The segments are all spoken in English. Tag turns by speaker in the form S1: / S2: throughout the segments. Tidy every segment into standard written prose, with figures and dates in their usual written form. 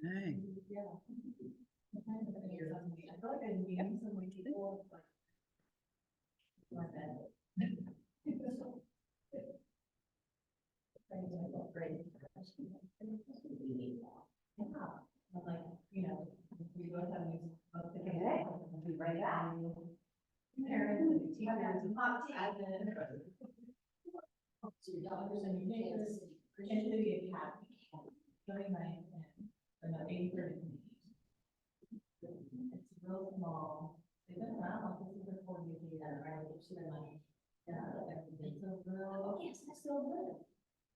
S1: Hey.
S2: Yeah. I feel like I'm meeting so many people like that. Yeah, I'm like, you know, we both have these, both the okay, we'll be right back. Parents and teachers and hot admin. So your daughters and your neighbors, and to be a cat, doing my, or no, 8:30. It's real small, they've been around, like, this is the 40 years, right, it's been like, yeah, everything's so real, yes, I still live.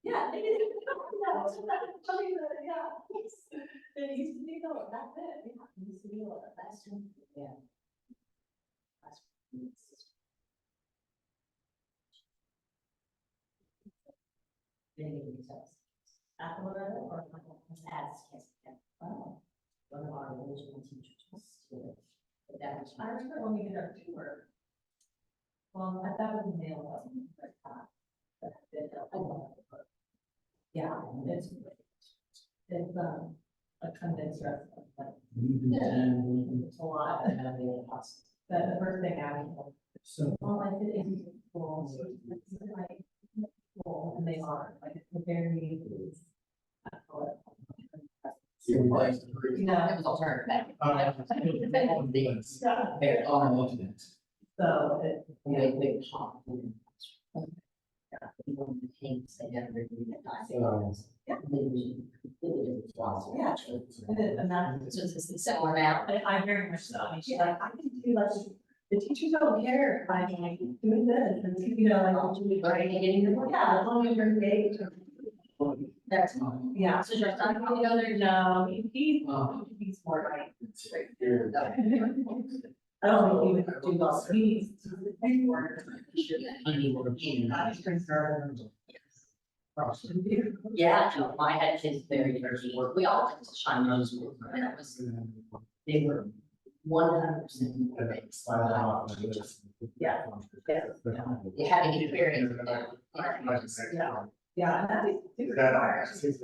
S2: Yeah, they didn't even know that, so that's funny that, yeah. It used to be, no, that's it, yeah, it used to be like, that's, yeah. At the level or as, yes, oh, one of our original teachers was still. But that was, I remember when we did our tour. Well, I thought it was male, wasn't it? But I love it. Yeah, it's a condensed recipe, but it's a lot. But the first thing I was,
S3: So,
S2: well, I did it in school, so it's like, cool, and they are, like, it's a very.
S3: you
S2: No, it was alternative.
S3: Very almost.
S2: So it.
S4: They talk.
S2: Yeah. And that's just a similar amount, and I very much so, I mean, she's like, I can do like, the teachers don't care if I'm like doing this, and you know, like, right, getting your, yeah, as long as you're engaged. That's, yeah, so you're not gonna go there, no, he's more like. I don't think he would do well, he needs to pay for it.
S4: Yeah, no, my head is very, we all had to shine those, and it was, they were 100%.
S2: Yeah.
S4: You had an experience.
S2: Yeah. Yeah, and that is.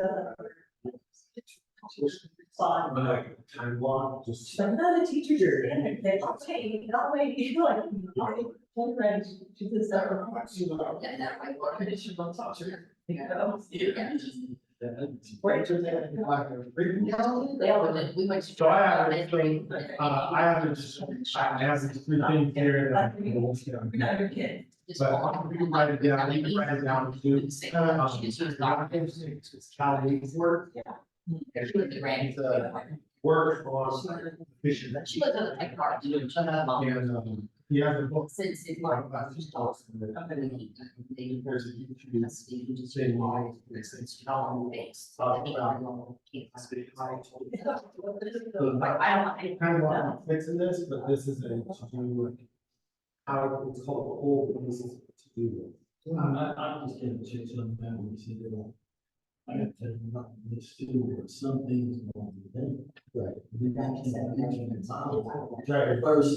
S2: Fun.
S3: Like, time block, just.
S2: But none of the teachers are in it, they all say, not wait, you know, like, one friend, she did stuff.
S4: Yeah, that might work.
S2: She won't talk to her. You know?
S3: Wait,
S4: No, they all did, we went to.
S3: So I have these three things here.
S2: You're not your kid.
S3: But we can write it down, you can write it down too. Work.
S4: She was the grand.
S3: Work on efficient.
S4: She was on the tech part.
S3: And, he has a book.
S4: Since it's like.
S3: There's a YouTube saying why it's talk about. Kind of fixing this, but this is a to do. How it's called the whole business to do.
S5: I'm just gonna change some memories. I have to not miss too, but some things won't be done.
S3: Right.
S5: You can't mention it's on.
S3: Right.
S5: First.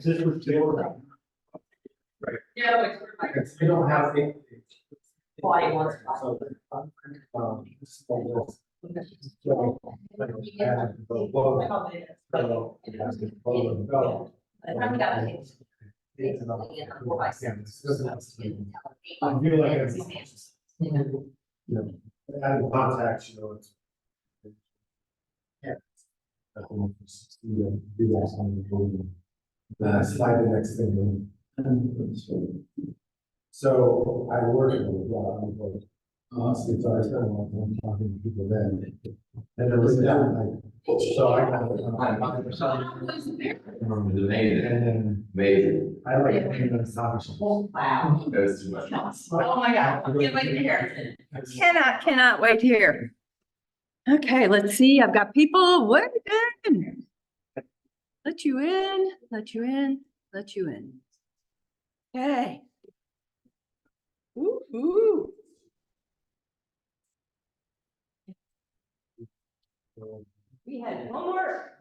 S3: This was the.
S2: Yeah.
S3: We don't have.
S2: Why you want
S3: So, I feel like it's, adding contacts, it's. Yeah. Do that on the slide the next thing. So I work with, honestly, so I spent a lot of time talking to people then. And it was down like, so I got. And
S6: Amazing.
S3: I like. Conversation.
S2: Wow.
S6: That was too much.
S2: Oh my God, can't wait to hear it.
S1: Cannot wait here. Okay, let's see. I've got people waiting. Let you in, let you in, let you in. Okay. Ooh.
S2: We had homework.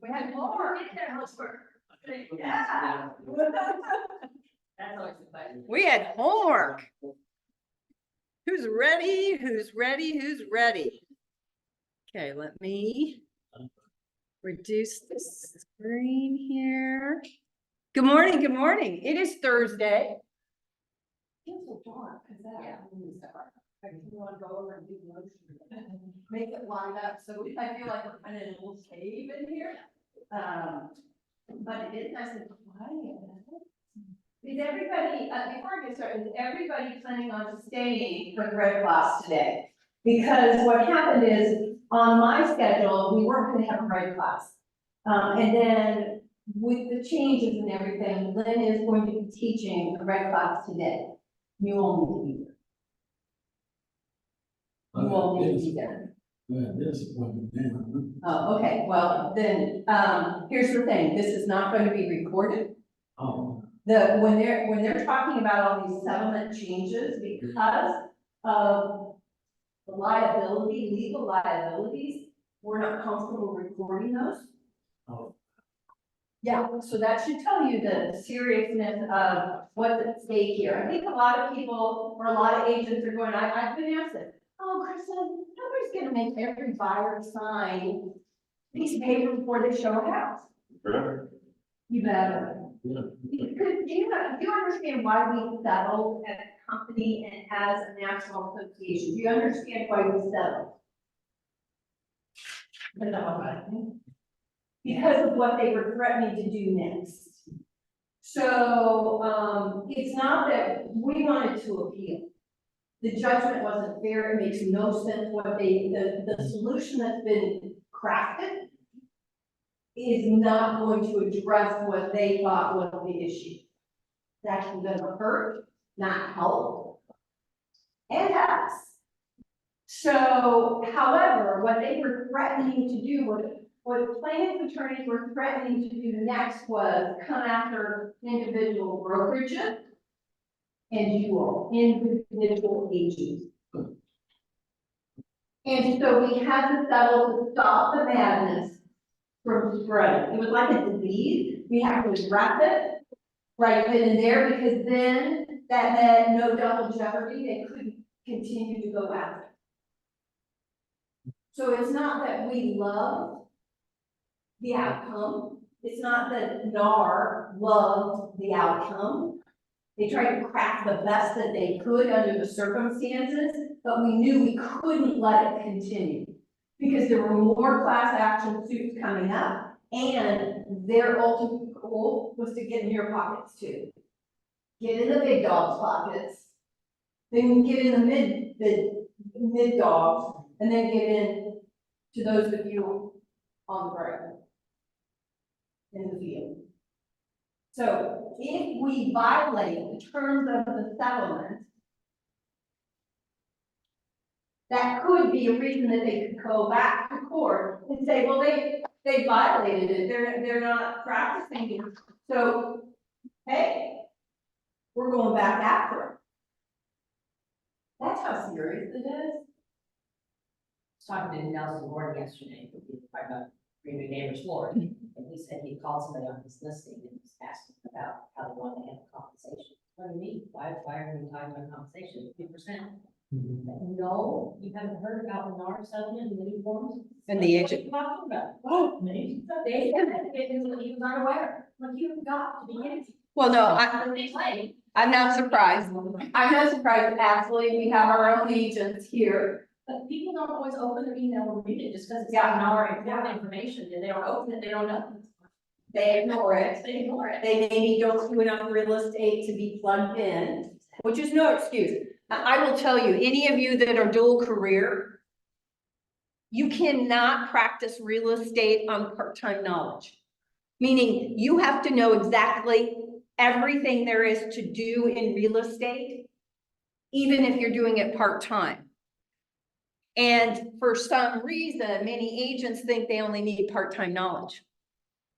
S2: We had homework. Yeah. That's always exciting.
S1: We had homework. Who's ready? Who's ready? Who's ready? Okay, let me reduce the screen here. Good morning, good morning. It is Thursday.
S2: Feels so dark, cause that. I just wanna go over and do the motion. Make it line up, so I feel like we're kind of in a little cave in here. But it is nice and quiet. Is everybody, before I get started, is everybody planning on staying for the red class today? Because what happened is, on my schedule, we weren't gonna have a red class. And then with the changes and everything, Lynn is going to be teaching a red class today. You won't need to be there. You won't need to be there.
S5: Disappointment now.
S2: Oh, okay, well, then, here's the thing, this is not going to be recorded.
S5: Oh,
S2: When they're talking about all these settlement changes because of the liability, legal liabilities, we're not comfortable recording those.
S5: oh,
S2: Yeah, so that should tell you the seriousness of what's at stake here. I think a lot of people, or a lot of agents are going, I've been asked it. Oh, Kristen, nobody's gonna make every buyer sign a piece of paper before they show a house. You better.
S5: yeah.
S2: Because do you understand why we settled as a company and as a national association? Do you understand why we settled? Because of what they were threatening to do next. So, it's not that we wanted to appeal. The judgment wasn't fair, it makes no sense what the solution that's been crafted is not going to address what they thought was the issue. It's actually gonna hurt, not help. And us. So, however, what they were threatening to do, what plaintiff attorneys were threatening to do next was come after individual brokerages and you all, individual agents. And so we had to settle to stop the madness from spreading. It was like a disease. We had to address it right then and there, because then that meant no double jeopardy. They couldn't continue to go after. So it's not that we love the outcome. It's not that NAR loved the outcome. They tried to craft the best that they could under the circumstances, but we knew we couldn't let it continue because there were more class action suits coming up, and their ultimate goal was to get in your pockets too. Get in the big dog's pockets, then get in the mid dogs, and then get in to those of you on the ground in the field. So if we violate the terms of the settlement, that could be a reason that they could go back to court and say, well, they violated it, they're not practicing it. So, hey, we're going back after it. That's how serious it is.
S4: Talking to Nelson Gordon yesterday, we were talking about Green Neighbors Florida, and he said he called somebody on his listing and was asking about how they want to handle compensation. What do you mean? Why are we talking about compensation, 2%? No, you haven't heard about the NAR settlement and the new forms?
S1: And the
S4: What are
S1: agent-
S4: you talking about? Oh, me? They said that he was unaware, like you got to be in.
S1: Well, no, I'm not surprised.
S2: I'm not surprised, actually, we have our own agents here.
S4: But people don't always open their email or read it just because it's
S2: Yeah.
S4: got NAR important information, and they don't open it, they don't know.
S2: They ignore it.
S4: They ignore it.
S2: They maybe don't do enough real estate to be plugged in, which is no excuse. I will tell you, any of you that are dual career, you cannot practice real estate on part-time knowledge. Meaning you have to know exactly everything there is to do in real estate, even if you're doing it part-time. And for some reason, many agents think they only need part-time knowledge.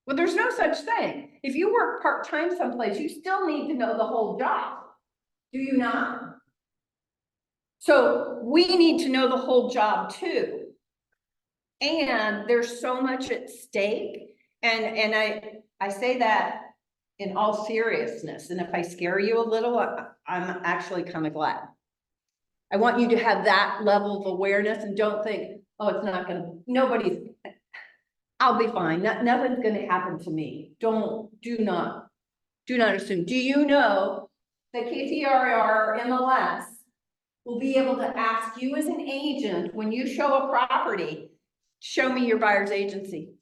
S2: Well, there's no such thing. If you work part-time someplace, you still need to know the whole job. Do you not? So we need to know the whole job too. And there's so much at stake. And I say that in all seriousness. And if I scare you a little, I'm actually kind of glad. I want you to have that level of awareness and don't think,
S1: oh, it's not gonna, nobody's, I'll be fine. Nothing's gonna happen to me. Do not assume. Do you know that KTRR MLS will be able to ask you as an agent, when you show a property, show me your buyer's agency.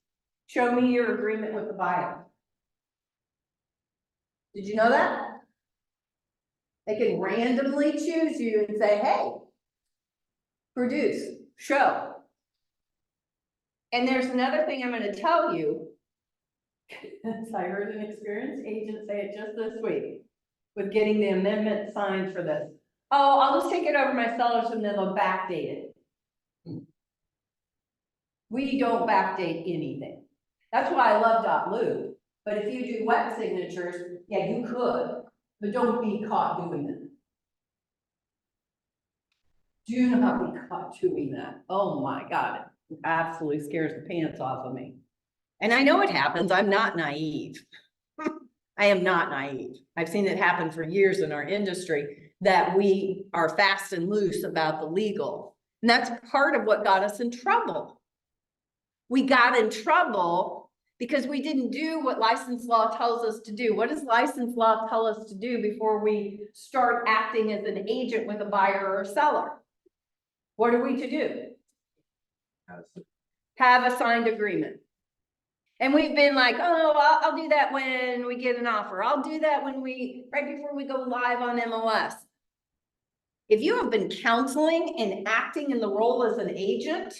S1: Show me your agreement with the buyer. Did you know that? They can randomly choose you and say, hey, produce, show. And there's another thing I'm gonna tell you. I heard an experienced agent say it just this week with getting the amendment signed for this. Oh, I'll just take it over my sellers and then they'll backdate it. We don't backdate anything. That's why I love .loop. But if you do wet signatures, yeah, you could, but don't be caught doing it. Do not be caught doing that. Oh my God, it absolutely scares the pants off of me. And I know it happens. I'm not naive. I am not naive. I've seen it happen for years in our industry, that we are fast and loose about the legal. And that's part of what got us in trouble. We got in trouble because we didn't do what license law tells us to do. What does license law tell us to do before we start acting as an agent with a buyer or a seller? What are we to do? Have a signed agreement. And we've been like, oh, I'll do that when we get an offer. I'll do that when right before we go live on MLS. If you have been counseling and acting in the role as an agent,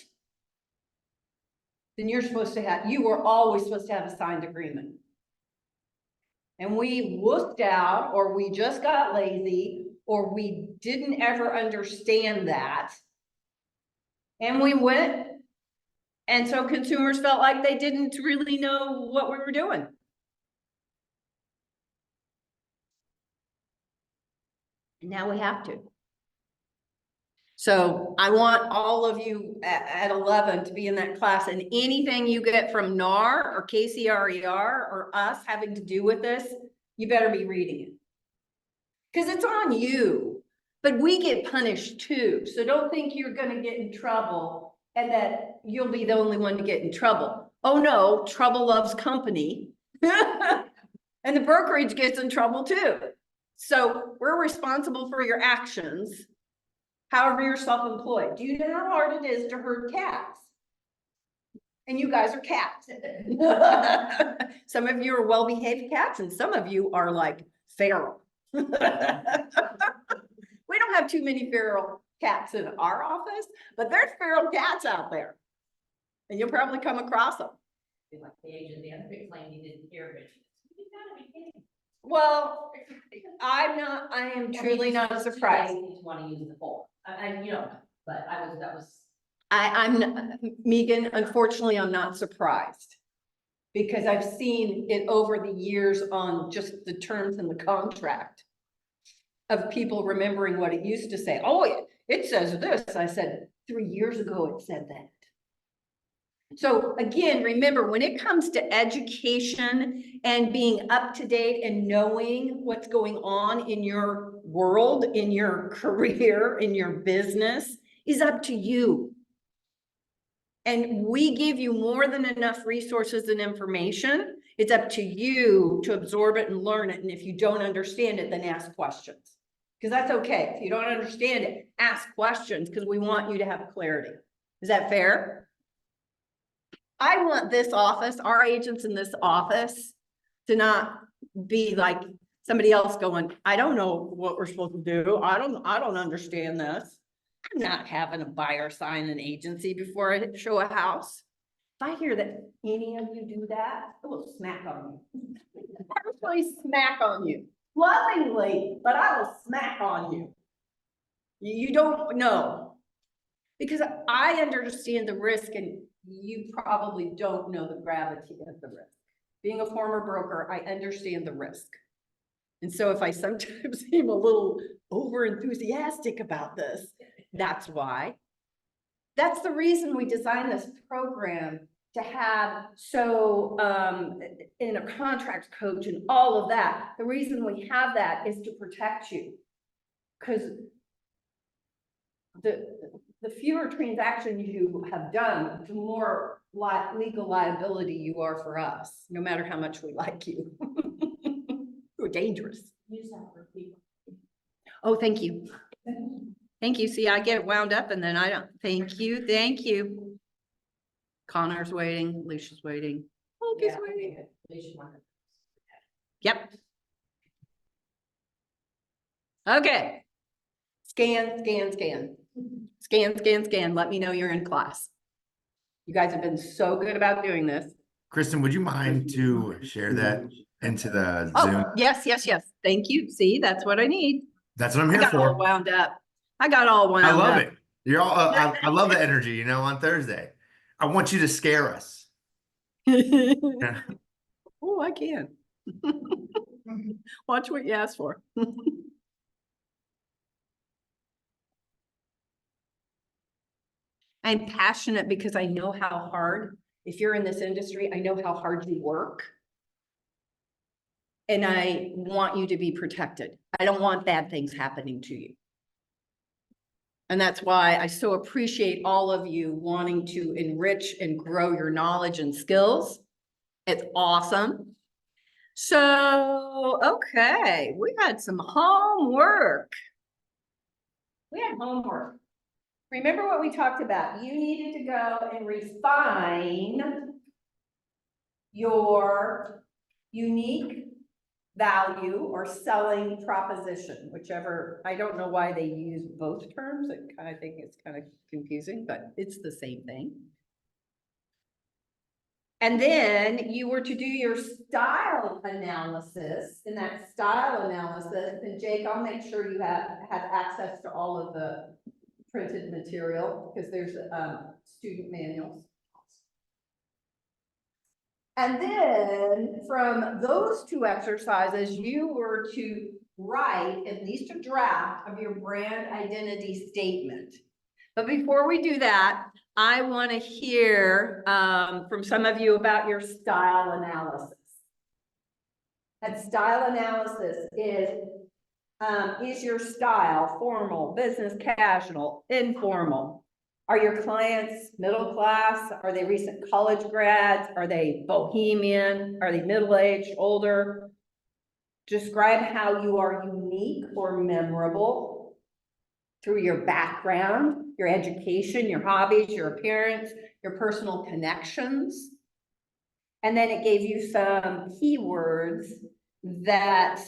S1: then you were always supposed to have a signed agreement. And we wussed out, or we just got lazy, or we didn't ever understand that. And we went, and so consumers felt like they didn't really know what we were doing. And now we have to. So I want all of you at 11 to be in that class, and anything you get from NAR or KCRER or us having to do with this, you better be reading it. Because it's on you, but we get punished too. So don't think you're gonna get in trouble and that you'll be the only one to get in trouble. Oh no, trouble loves company. And the brokerage gets in trouble too. So we're responsible for your actions. However, you're self-employed. Do you know how hard it is to herd cats? And you guys are cats. Some of you are well-behaved cats and some of you are like feral. We don't have too many feral cats in our office, but there's feral cats out there. And you'll probably come across them.
S4: Like the agent, the other big claim he didn't hear, but you gotta be kidding.
S1: Well, I am truly not surprised.
S4: You want to use the form, you know, but that was.
S1: Megan, unfortunately, I'm not surprised. Because I've seen it over the years on just the terms in the contract. Of people remembering what it used to say. Oh, it says this. I said, 3 years ago, it said that. So again, remember, when it comes to education and being up to date and knowing what's going on in your world, in your career, in your business, is up to you. And we give you more than enough resources and information. It's up to you to absorb it and learn it. And if you don't understand it, then ask questions. Because that's okay. If you don't understand it, ask questions because we want you to have clarity. Is that fair? I want this office, our agents in this office, to not be like somebody else going, I don't know what we're supposed to do. I don't understand this. I'm not having a buyer sign an agency before I show a house. If I hear that any of you do that, I will smack on you. I will really smack on you. Lovingly, but I will smack on you. You don't know. Because I understand the risk and you probably don't know the gravity of the risk. Being a former broker, I understand the risk. And so if I sometimes seem a little over enthusiastic about this, that's why. That's the reason we designed this program to have in a contract coach and all of that. The reason we have that is to protect you. Because the fewer transactions you have done, the more legal liability you are for us, no matter how much we like you. You're dangerous.
S2: Use that for people.
S1: Oh, thank you. Thank you. See, I get wound up and then I don't, thank you, thank you. Connor's waiting, Alicia's waiting. Hope is
S4: Yeah.
S1: waiting.
S4: Alicia wanted-
S1: Yep. Okay. Scan, scan, scan. Scan, scan, scan. Let me know you're in class. You guys have been so good about doing this.
S6: Kristen, would you mind to share that into the Zoom?
S1: Oh, yes, yes, yes. Thank you. See, that's what I need.
S6: That's what I'm
S1: I
S6: here
S1: got all
S6: for.
S1: wound up. I got all wound
S6: I
S1: up.
S6: love it. You're all, I love the energy, you know, on Thursday. I want you to scare us.
S1: Oh, I can. Watch what you ask for. I'm passionate because I know how hard, if you're in this industry, I know how hard you work. And I want you to be protected. I don't want bad things happening to you. And that's why I so appreciate all of you wanting to enrich and grow your knowledge and skills. It's awesome. So, okay, we had some homework. We had homework. Remember what we talked about? You needed to go and refine your unique value or selling proposition, whichever, I don't know why they use both terms. I think it's kind of confusing, but it's the same thing. And then you were to do your style analysis. In that style analysis, and Jake, I'll make sure you have access to all of the printed material because there's student manuals. And then from those two exercises, you were to write at least a draft of your brand identity statement. But before we do that, I want to hear from some of you about your style analysis. That style analysis is your style formal, business casual, informal? Are your clients middle class? Are they recent college grads? Are they bohemian? Are they middle-aged, older? Describe how you are unique or memorable through your background, your education, your hobbies, your appearance, your personal connections. And then it gave you some keywords that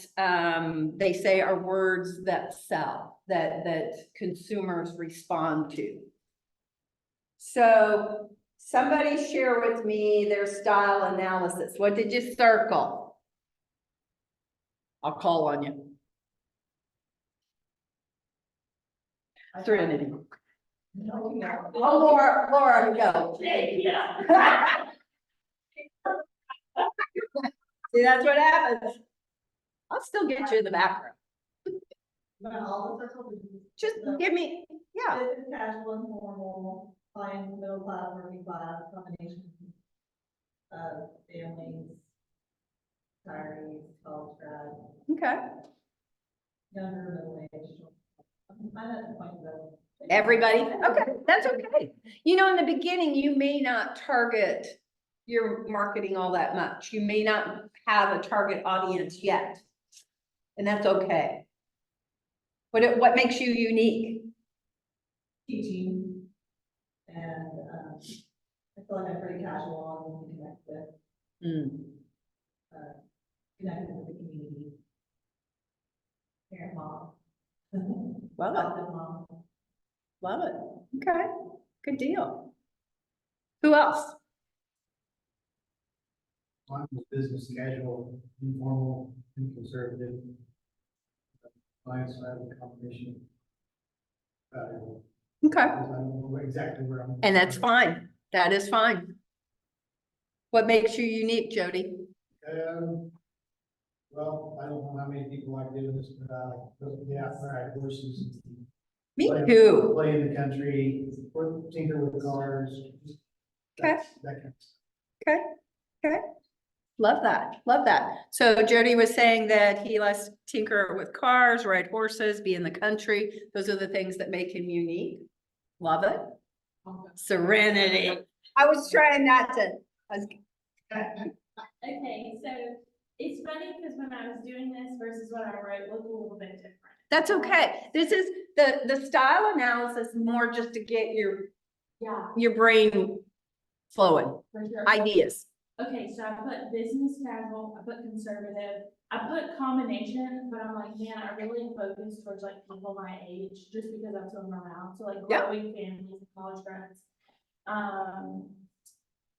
S1: they say are words that sell, that consumers respond to. So somebody share with me their style analysis. What did you circle? I'll call on you. Trinity. Oh, Laura, go. See, that's what happens. I'll still get you in the background.
S2: But all the circles.
S1: Just give me, yeah.
S2: Business casual and formal, fine, middle class, working class, combination. Families. Retirees, college grad,
S1: Okay.
S2: younger, middle aged. I'm at the point though.
S1: Everybody, okay, that's okay. You know, in the beginning, you may not target your marketing all that much. You may not have a target audience yet. And that's okay. What makes you unique?
S2: Teaching. And, I feel like I'm pretty casual and connect with, connected with the community. Parent mom.
S1: Love it,
S2: Adoptive mom.
S1: love it. Okay, good deal. Who else?
S3: Mine was business casual, informal, and conservative. Mine's I have a combination.
S1: Okay,
S3: I don't know exactly where I'm.
S1: and that's fine. That is fine. What makes you unique, Jody?
S3: Well, I don't know how many people like doing this, but yeah, I ride horses.
S1: Me
S3: Play-
S1: too.
S3: Play in the country, tinker with cars.
S1: Okay.
S3: That kind of stuff.
S1: Okay, okay. Love that, love that. So Jody was saying that he likes to tinker with cars, ride horses, be in the country. Those are the things that make him unique. Love it. Serenity. I was trying not to,
S7: Okay, so it's funny because when I was doing this versus what I wrote looked a little bit different.
S1: that's okay. This is the style analysis more just to get
S7: Yeah,
S1: your brain flowing,
S7: for sure.
S1: ideas.
S7: Okay, so I put business casual, I put conservative, I put combination, but I'm like, man, I really focus towards like people my age, just because I'm so around, so like
S1: Yeah.
S7: growing families, college grads.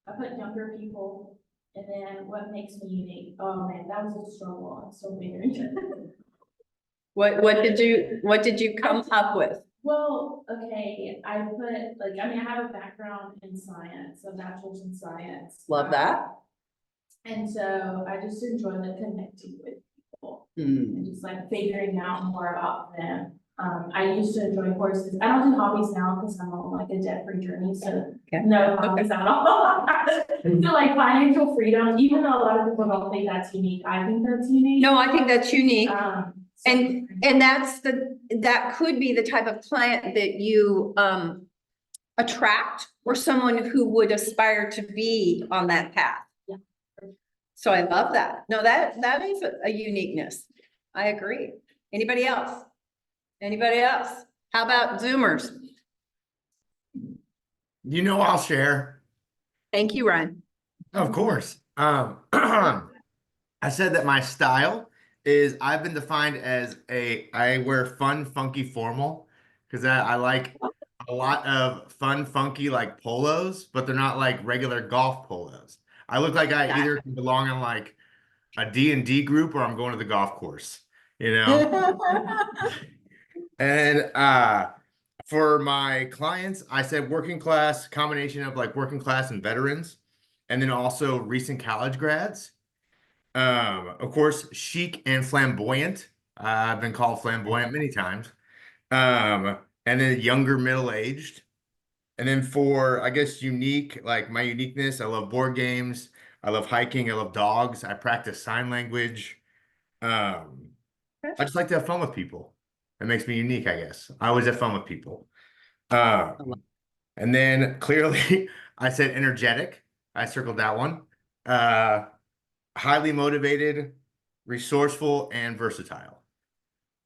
S7: I put younger people, and then what makes me unique, oh man, that was a struggle, I'm so weird.
S1: What did you come up with?
S7: Well, okay, I put, like, I mean, I have a background in science, a bachelor's in science.
S1: Love that.
S7: And so I just enjoy like connecting with people
S1: Hmm.
S7: and just like figuring out more about them. I used to enjoy horses. I don't do hobbies now because I'm on like a debt-free journey, so
S1: Okay.
S7: no hobbies at all. So like financial freedom, even though a lot of people don't think that's unique, I think that's unique.
S1: No, I think that's unique.
S7: So-
S1: And that could be the type of client that you attract, or someone who would aspire to be on that path.
S7: Yeah.
S1: So I love that. No, that is a uniqueness. I agree. Anybody else? Anybody else? How about Zoomers?
S6: You know, I'll share.
S1: Thank you, Ryan.
S6: Of course. I said that my style is I've been defined as I wear fun, funky, formal because I like a lot of fun, funky like polos, but they're not like regular golf polos. I look like I either can belong in like a D&D group or I'm going to the golf course, you know? And for my clients, I said working class, combination of like working class and veterans, and then also recent college grads. Of course, chic and flamboyant. I've been called flamboyant many times. And then younger, middle-aged. And then for, I guess, unique, like my uniqueness, I love board games. I love hiking. I love dogs. I practice sign language. I just like to have fun with people. It makes me unique, I guess. I always have fun with people. And then clearly, I said energetic. I circled that one. Highly motivated, resourceful, and versatile.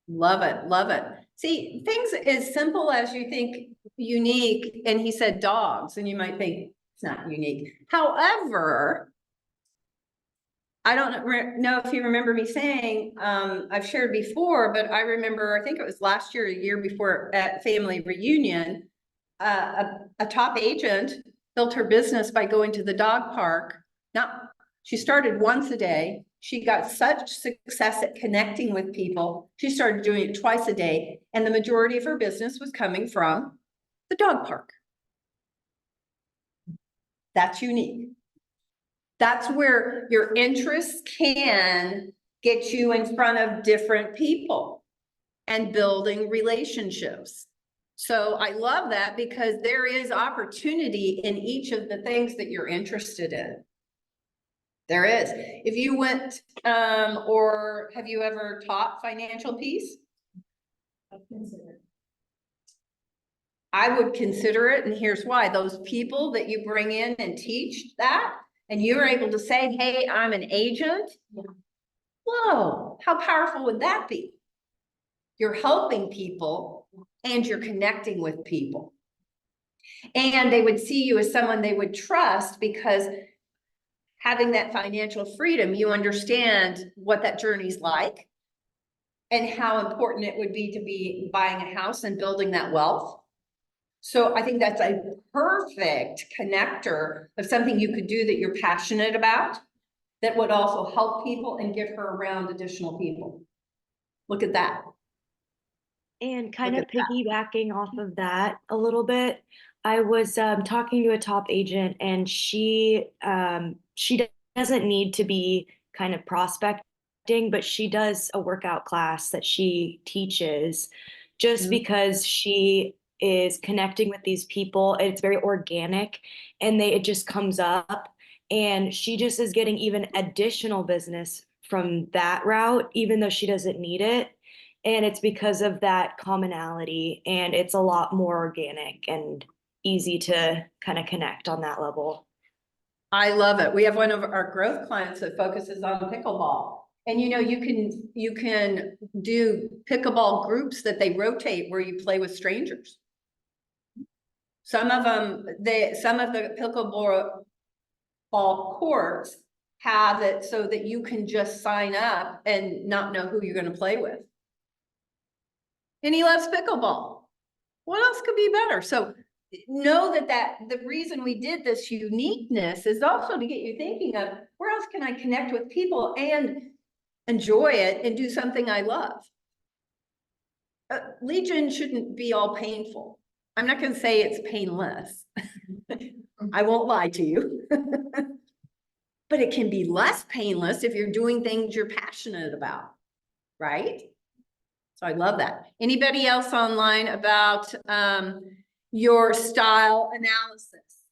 S1: Love it, love it. See, things as simple as you think unique, and he said dogs, and you might think it's not unique. However, I don't know if you remember me saying, I've shared before, but I remember, I think it was last year, a year before at family reunion, a top agent built her business by going to the dog park. She started once a day. She got such success at connecting with people. She started doing it twice a day, and the majority of her business was coming from the dog park. That's unique. That's where your interests can get you in front of different people and building relationships. So I love that because there is opportunity in each of the things that you're interested in. There is. If you went, or have you ever taught financial peace?
S7: I've considered.
S1: I would consider it, and here's why. Those people that you bring in and teach that, and you're able to say, hey, I'm an agent.
S7: Yeah.
S1: Whoa, how powerful would that be? You're helping people and you're connecting with people. And they would see you as someone they would trust because having that financial freedom, you understand what that journey's like and how important it would be to be buying a house and building that wealth. So I think that's a perfect connector of something you could do that you're passionate about that would also help people and get her around additional people. Look at that.
S8: And kind
S1: Look
S8: of
S1: at that.
S8: piggybacking off of that a little bit, I was talking to a top agent, and she doesn't need to be kind of prospecting, but she does a workout class that she teaches just because she is connecting with these people. It's very organic, and it just comes up, and she just is getting even additional business from that route, even though she doesn't need it. And it's because of that commonality, and it's a lot more organic and easy to kind of connect on that level.
S1: I love it. We have one of our growth clients that focuses on pickleball. And you know, you can do pickleball groups that they rotate where you play with strangers. Some of them, some of the pickleball courts have it so that you can just sign up and not know who you're gonna play with. And he loves pickleball. What else could be better? So know that the reason we did this uniqueness is also to get you thinking of where else can I connect with people and enjoy it and do something I love. Legion shouldn't be all painful. I'm not going to say it's painless. I won't lie to you. But it can be less painless if you're doing things you're passionate about, right? So I love that. Anybody else online about your style analysis?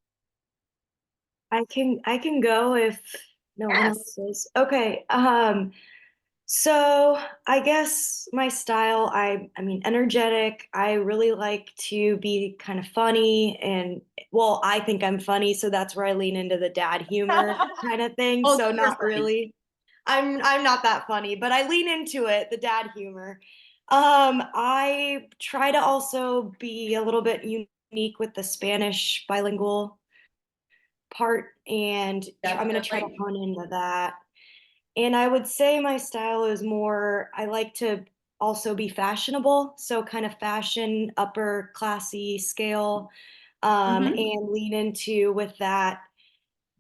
S8: I can go if no one else is. Okay. So I guess my style, I mean, energetic. I really like to be kind of funny, and well, I think I'm funny, so that's where I lean into the dad humor kind of thing.
S1: Oh,
S8: So
S1: you're
S8: not
S1: funny.
S8: really. I'm not that funny, but I lean into it, the dad humor. I try to also be a little bit unique with the Spanish bilingual part, and I'm gonna try to
S1: Definitely.
S8: hone into that. And I would say my style is more, I like to also be fashionable, so kind of fashion, upper classy scale,
S1: Mhm.
S8: and lean into with that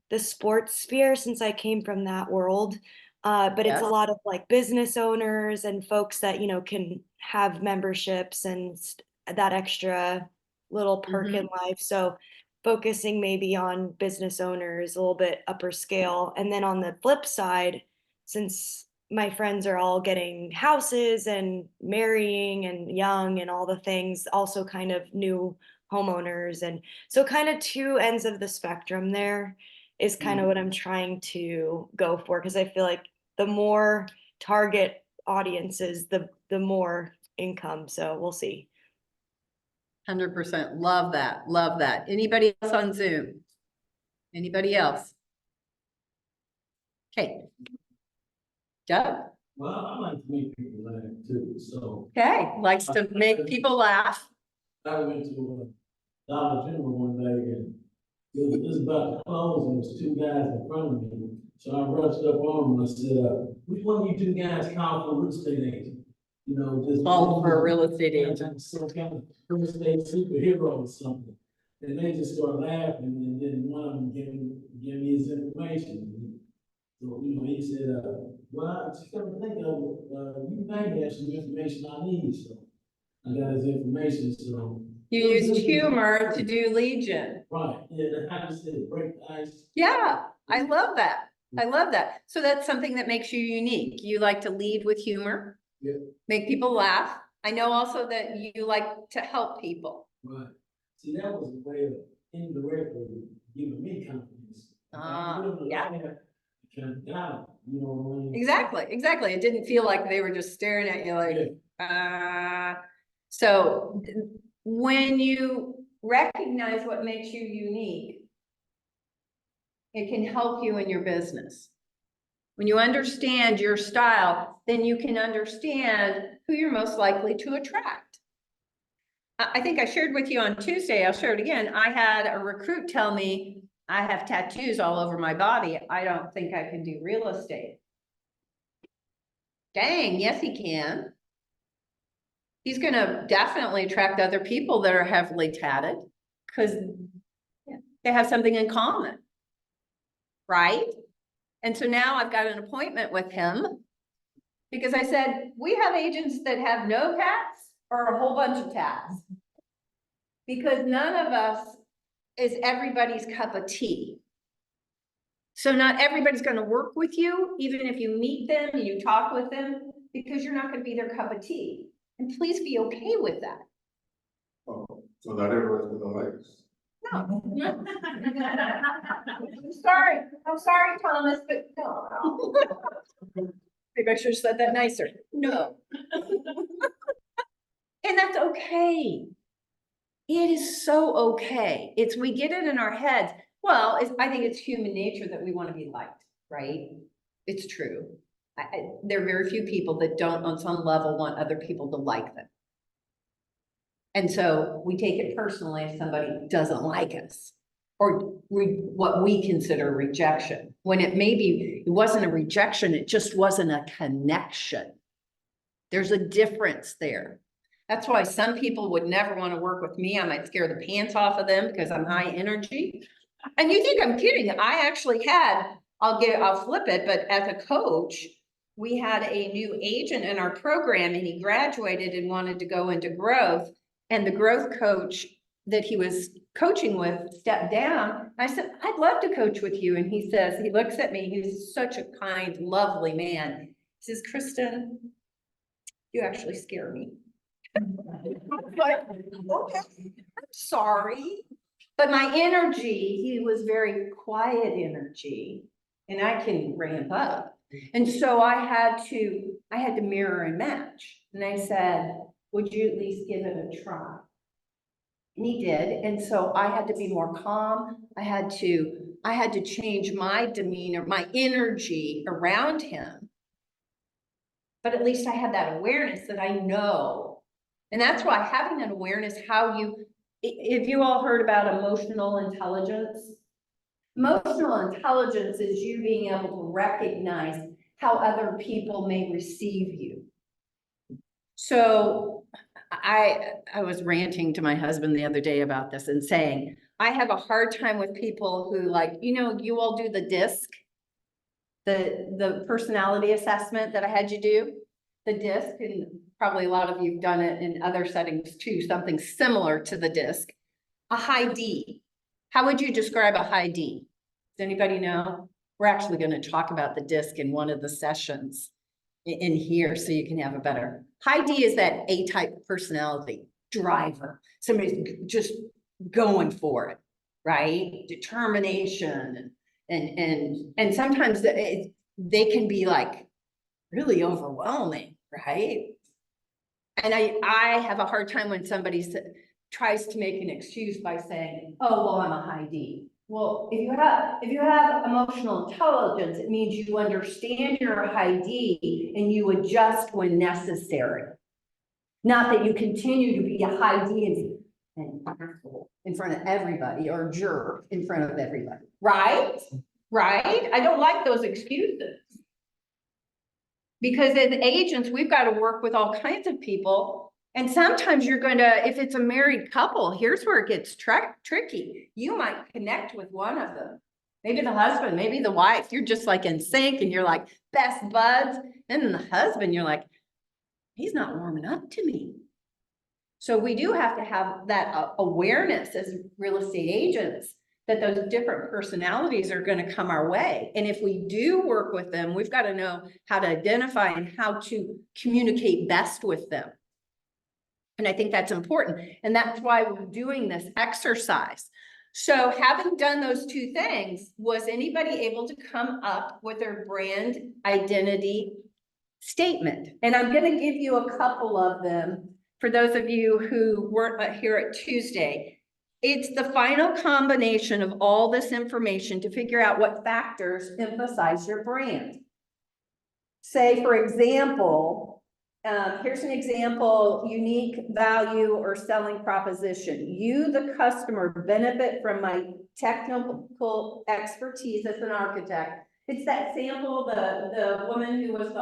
S8: the sports sphere since I came from that world. But it's a
S1: Yes.
S8: lot of like business owners and folks that, you know, can have memberships and that extra little perk in life. So focusing maybe on business owners, a little bit upper scale. And then on the flip side, since my friends are all getting houses and marrying and young and all the things, also kind of new homeowners. And so kind of two ends of the spectrum there is kind of what I'm trying to go for, because I feel like the more target audiences, the more income. So we'll see.
S1: 100%. Love that. Love that. Anybody else on Zoom? Anybody else? Okay. Doug?
S5: Well, I like to make people laugh too, so
S1: Okay, likes to make people laugh.
S5: I went to a Dollar General one day and it was about to close and there's two guys in front of me. So I rushed up on them and I said, which one of you two guys called for a real estate agent? You know, just.
S1: Called for a real estate agent.
S5: Some kind of real estate superhero or something. And they just started laughing and then one of them gave me his information. So, you know, he said, well, I just come to think of it, you may have some information I need, so I got his information, so.
S1: You used humor to do Legion.
S5: Right, yeah, I just said, break the ice.
S1: Yeah, I love that. I love that. So that's something that makes you unique. You like to lead with humor.
S5: Yeah.
S1: Make people laugh. I know also that you like to help people.
S5: Right, see, that was a way of indirectly giving me confidence.
S1: Yeah.
S5: Kind of got it, you know what I mean?
S1: Exactly, exactly. It didn't feel like they were just staring at you like, so when you recognize what makes you unique, it can help you in your business. When you understand your style, then you can understand who you're most likely to attract. I think I shared with you on Tuesday, I'll share it again. I had a recruit tell me, I have tattoos all over my body. I don't think I can do real estate. Dang, yes, he can. He's gonna definitely attract other people that are heavily tatted because they have something in common, right? And so now I've got an appointment with him because I said, we have agents that have no tats or a whole bunch of tats. Because none of us is everybody's cup of tea. So not everybody's gonna work with you, even if you meet them and you talk with them, because you're not gonna be their cup of tea. And please be okay with that.
S3: Oh, so not everyone's gonna like us.
S1: No. I'm sorry, Thomas, but no. Maybe I should have said that nicer. No. And that's okay. It is so okay. It's, we get it in our heads. Well, I think it's human nature that we want to be liked, right? It's true. There are very few people that don't on some level want other people to like them. And so we take it personally if somebody doesn't like us, or what we consider rejection, when it wasn't a rejection, it just wasn't a connection. There's a difference there. That's why some people would never want to work with me. I might scare the pants off of them because I'm high energy. And you think I'm kidding. I actually had, I'll flip it, but as a coach, we had a new agent in our program and he graduated and wanted to go into growth. And the growth coach that he was coaching with stepped down. I said, I'd love to coach with you. And he says, he looks at me, he's such a kind, lovely man. He says, Kristen, you actually scare me. Like, okay, I'm sorry. But my energy, he was very quiet energy, and I can ramp up. And so I had to mirror and match. And I said, would you at least give it a try? And he did. And so I had to be more calm. I had to change my demeanor, my energy around him. But at least I had that awareness that I know. And that's why having an awareness, if you all heard about emotional intelligence, emotional intelligence is you being able to recognize how other people may receive you. So I was ranting to my husband the other day about this and saying, I have a hard time with people who, like, you all do the DISC, the personality assessment that I had you do, the DISC, and probably a lot of you have done it in other settings too, something similar to the DISC, a high D. How would you describe a high D? Does anybody know? We're actually going to talk about the DISC in one of the sessions in here so you can have a better. High D is that A-type personality, driver. Somebody's just going for it, right? Determination. And sometimes they can be like really overwhelming, right? And I have a hard time when somebody tries to make an excuse by saying, oh, well, I'm a high D. Well, if you have emotional intelligence, it means you understand you're a high D and you adjust when necessary. Not that you continue to be a high D and in front of everybody, or a jerk in front of everybody, right? Right? I don't like those excuses. Because as agents, we've got to work with all kinds of people. And sometimes you're going to, if it's a married couple, here's where it gets tricky. You might connect with one of them. Maybe the husband, maybe the wife. You're just like in sync and you're like best buds. Then the husband, you're like, he's not warming up to me. So we do have to have that awareness as real estate agents that those different personalities are going to come our way. And if we do work with them, we've got to know how to identify and how to communicate best with them. And I think that's important. And that's why we're doing this exercise. So having done those two things, was anybody able to come up with their brand identity statement? And I'm going to give you a couple of them for those of you who weren't here at Tuesday. It's the final combination of all this information to figure out what factors emphasize your brand. Say, for example, here's an example: unique value or selling proposition. You, the customer, benefit from my technical expertise as an architect. It's that sample, the woman who was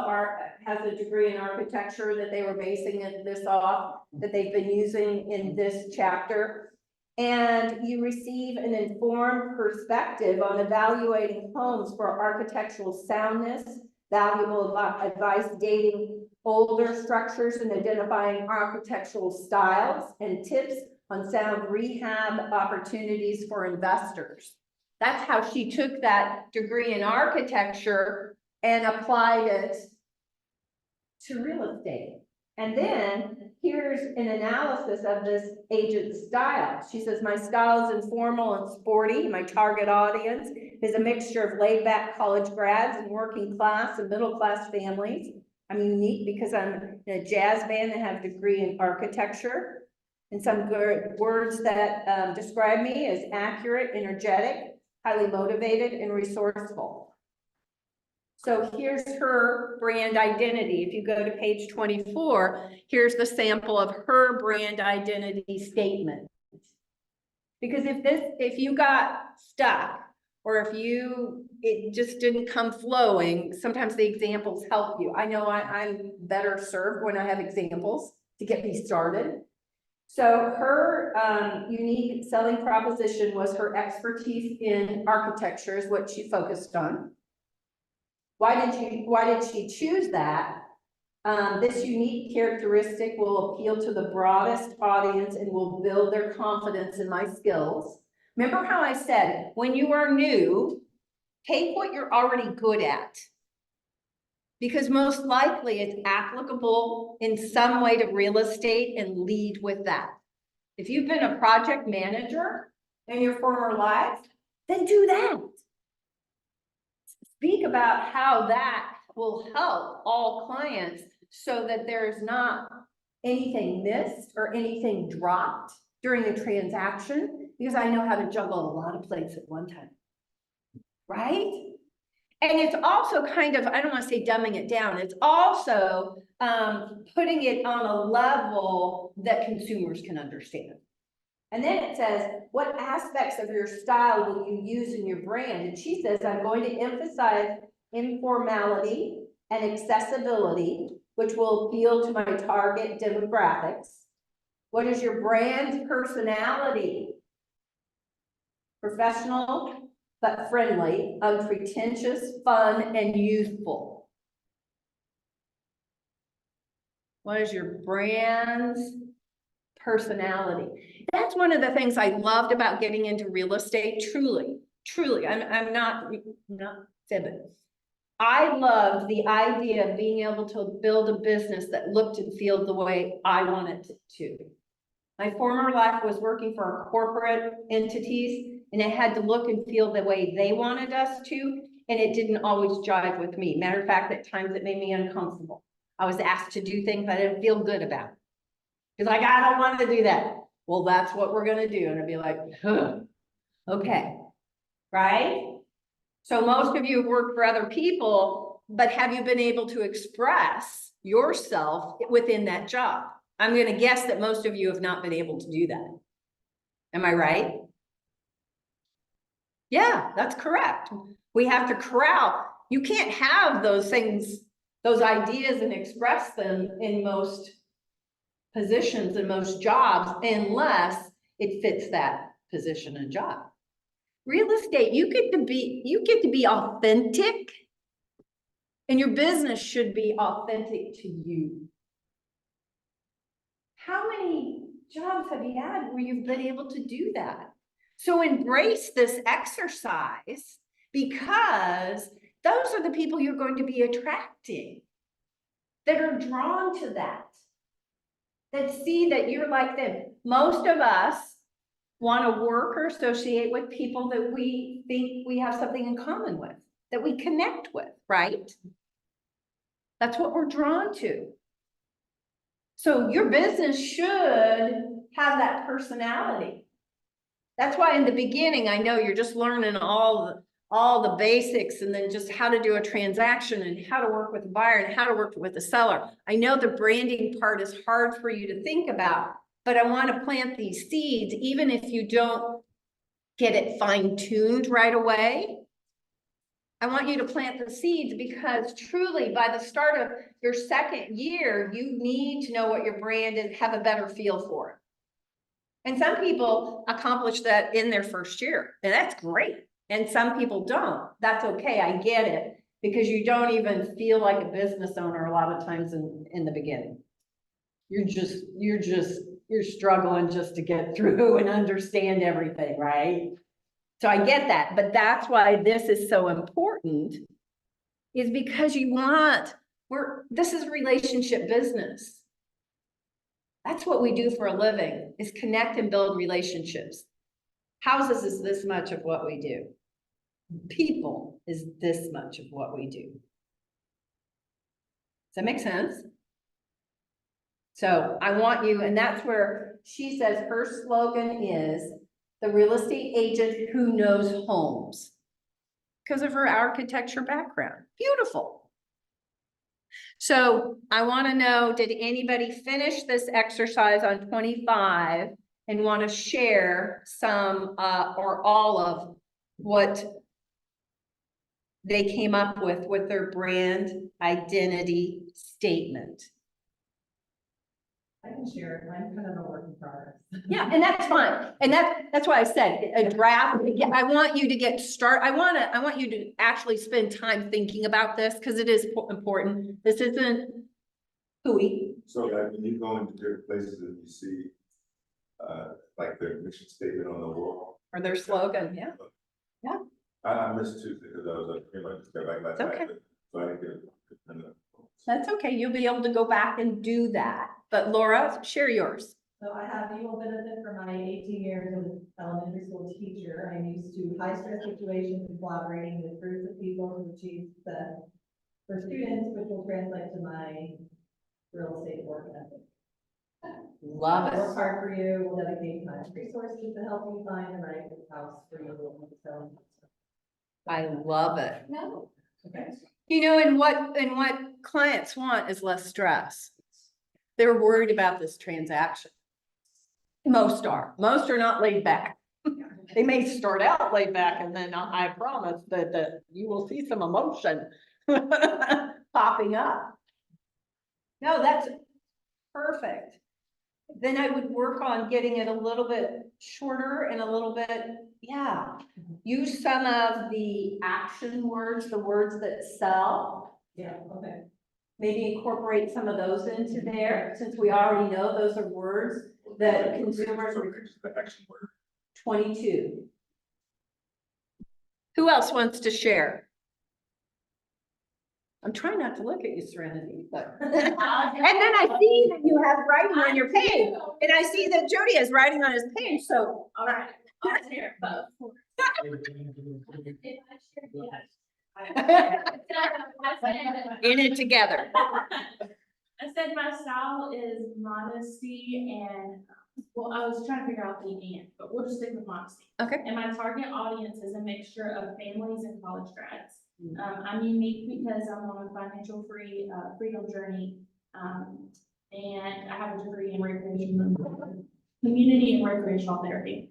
S1: has a degree in architecture that they were basing this off, that they've been using in this chapter. And you receive an informed perspective on evaluating homes for architectural soundness, valuable advice dating older structures and identifying architectural styles, and tips on sound rehab opportunities for investors. That's how she took that degree in architecture and applied it to real estate. And then here's an analysis of this agent's style. She says, my style is informal and sporty. My target audience is a mixture of laid-back college grads and working class and middle-class families. I'm unique because I'm in a jazz band and have a degree in architecture. And some good words that describe me as accurate, energetic, highly motivated, and resourceful. So here's her brand identity. If you go to page 24, here's the sample of her brand identity statement. Because if you got stuck, or if it just didn't come flowing, sometimes the examples help you. I know I'm better served when I have examples to get me started. So her unique selling proposition was her expertise in architecture is what she focused on. Why did she choose that? This unique characteristic will appeal to the broadest audience and will build their confidence in my skills. Remember how I said, when you are new, take what you're already good at. Because most likely it's applicable in some way to real estate and lead with that. If you've been a project manager in your former life, then do that. Speak about how that will help all clients so that there's not anything missed or anything dropped during the transaction, because I know how to juggle a lot of plates at one time, right? And it's also kind of, I don't want to say dumbing it down, it's also putting it on a level that consumers can understand. And then it says, what aspects of your style will you use in your brand? And she says, I'm going to emphasize informality and accessibility, which will appeal to my target demographics. What is your brand personality? Professional, but friendly, unpretentious, fun, and youthful. What is your brand's personality? That's one of the things I loved about getting into real estate. Truly, I'm not fibbing. I loved the idea of being able to build a business that looked and felt the way I wanted it to. My former life was working for corporate entities, and it had to look and feel the way they wanted us to, and it didn't always jive with me. Matter of fact, at times it made me uncomfortable. I was asked to do things I didn't feel good about. It's like, I don't want to do that. Well, that's what we're gonna do. And I'd be like, huh, okay, right? So most of you have worked for other people, but have you been able to express yourself within that job? I'm gonna guess that most of you have not been able to do that. Am I right? Yeah, that's correct. We have to corral. You can't have those things, those ideas and express them in most positions and most jobs unless it fits that position and job. Real estate, you get to be authentic, and your business should be authentic to you. How many jobs have you had where you've been able to do that? So embrace this exercise, because those are the people you're going to be attracting, that are drawn to that see that you're like them. Most of us want to work or associate with people that we think we have something in common with, that we connect with, right? That's what we're drawn to. So your business should have that personality. That's why in the beginning, I know you're just learning all the basics, and then just how to do a transaction and how to work with the buyer and how to work with the seller. I know the branding part is hard for you to think about, but I want to plant these seeds, even if you don't get it fine-tuned right away. I want you to plant the seeds, because truly by the start of your second year, you need to know what your brand is, have a better feel for it. And some people accomplish that in their first year, and that's great. And some people don't. That's okay. I get it, because you don't even feel like a business owner a lot of times in the beginning. You're struggling just to get through and understand everything, right? So I get that, but that's why this is so important, is because this is relationship business. That's what we do for a living, is connect and build relationships. Houses is this much of what we do. people is this much of what we do. Does that make sense? So I want you, and that's where she says her slogan is the real estate agent who knows homes. Because of her architecture background. Beautiful. So I want to know, did anybody finish this exercise on 25 and want to share some or all of what they came up with their brand identity statement?
S2: I can share it, mine's kind of a work in progress.
S1: Yeah, and that's fine. And that's why I said a draft. Yeah, I want you to get I want you to actually spend time thinking about this because it is important. This isn't hooey.
S9: So like when you go into different places and you see, like their mission statement on the wall.
S1: Or their slogan, yeah.
S9: I missed Tuesday because I was pretty much got back last
S1: It's okay.
S9: night, so I didn't get it.
S1: That's okay. You'll be able to go back and do that. But Laura, share yours.
S2: So I have, you will benefit from my 18 years as an elementary school teacher. I'm used to high stress situations and collaborating with groups of people to achieve success for students, which will translate to my real estate work ethic.
S1: Love
S2: I work
S1: it.
S2: hard for you, will dedicate time and resources to help you find the right house for you.
S1: I love it.
S2: No. Okay.
S1: You know, and what clients want is less stress. They're worried about this transaction. Most are not laid back. They may start out laid back and then I promise that you will see some emotion popping up. No, that's perfect. Then I would work on getting it a little bit shorter and a little bit, use some of the action words, the words that sell.
S2: Yeah, okay.
S1: Maybe incorporate some of those into there, since we already know those are words that consumers are.
S9: The action word.
S1: 22. Who else wants to share? I'm trying not to look at you, Serenity, but. And then I see that you have writing on your page, and I see that Jody is writing on his page, so.
S7: All right, I'll share both.
S1: In it together.
S7: I said my style is modesty and, well, I was trying to figure out the and, but we'll just stick with modesty.
S1: Okay.
S7: And my target audience is a mixture of families and college grads. I'm unique because I'm on a financial freedom journey. And I have a degree in community and recreational therapy.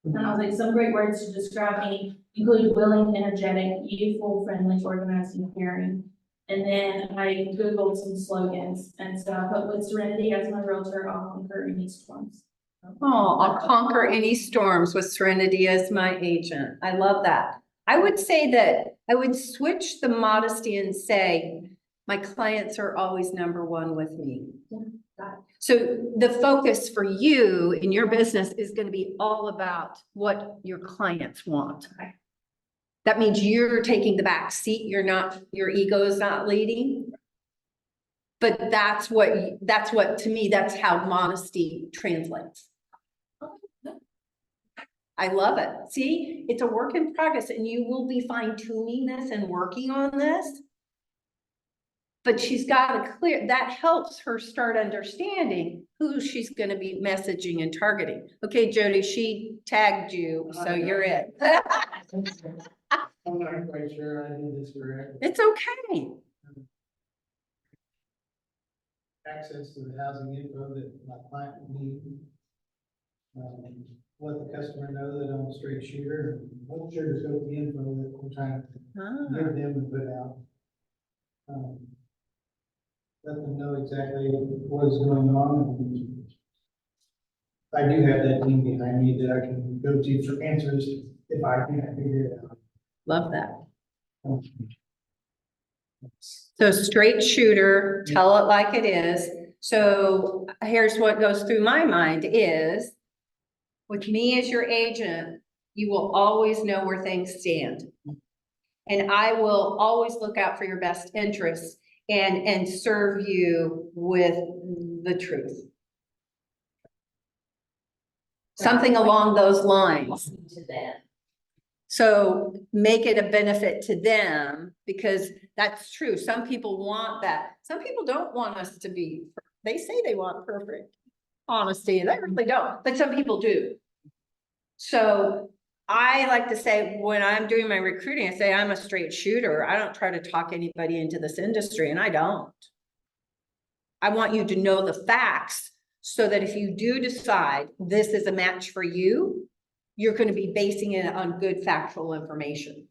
S7: And I was like, some great words to describe me include willing, energetic, youthful, friendly, organized, and caring. And then I Googled some slogans, and so I put with Serenity as my realtor, I'll conquer any storms.
S1: Oh, I'll conquer any storms with Serenity as my agent. I love that. I would say that I would switch the modesty and say, my clients are always number one with me. So the focus for you in your business is going to be all about what your clients want. That means you're taking the back seat. Your ego is not leading. But that's what, to me, that's how modesty translates. I love it. See, it's a work in progress and you will be fine tuning this and working on this. But she's got to that helps her start understanding who she's going to be messaging and targeting. Okay, Jody, she tagged you, so you're it.
S5: I'm not quite sure I did this correctly.
S1: It's okay.
S3: Access to the housing info that my client would need. Let the customer know that I'm a straight shooter, and what sugarcoat the info that we're trying to give them and put out. Let them know exactly what is going on. And I do have that team behind me that I can go to for answers if I can't figure it out.
S1: Love that. So straight shooter, tell it like it is. So here's what goes through my mind is, with me as your agent, you will always know where things stand. And I will always look out for your best interests and serve you with the truth. Something along those lines.
S4: To them.
S1: So make it a benefit to them, because that's true. Some people want that. Some people don't want us to be, they say they want perfect honesty, and they really don't, but some people do. So I like to say, when I'm doing my recruiting, I say I'm a straight shooter. I don't try to talk anybody into this industry, and I don't. I want you to know the facts so that if you do decide this is a match for you, you're going to be basing it on good factual information.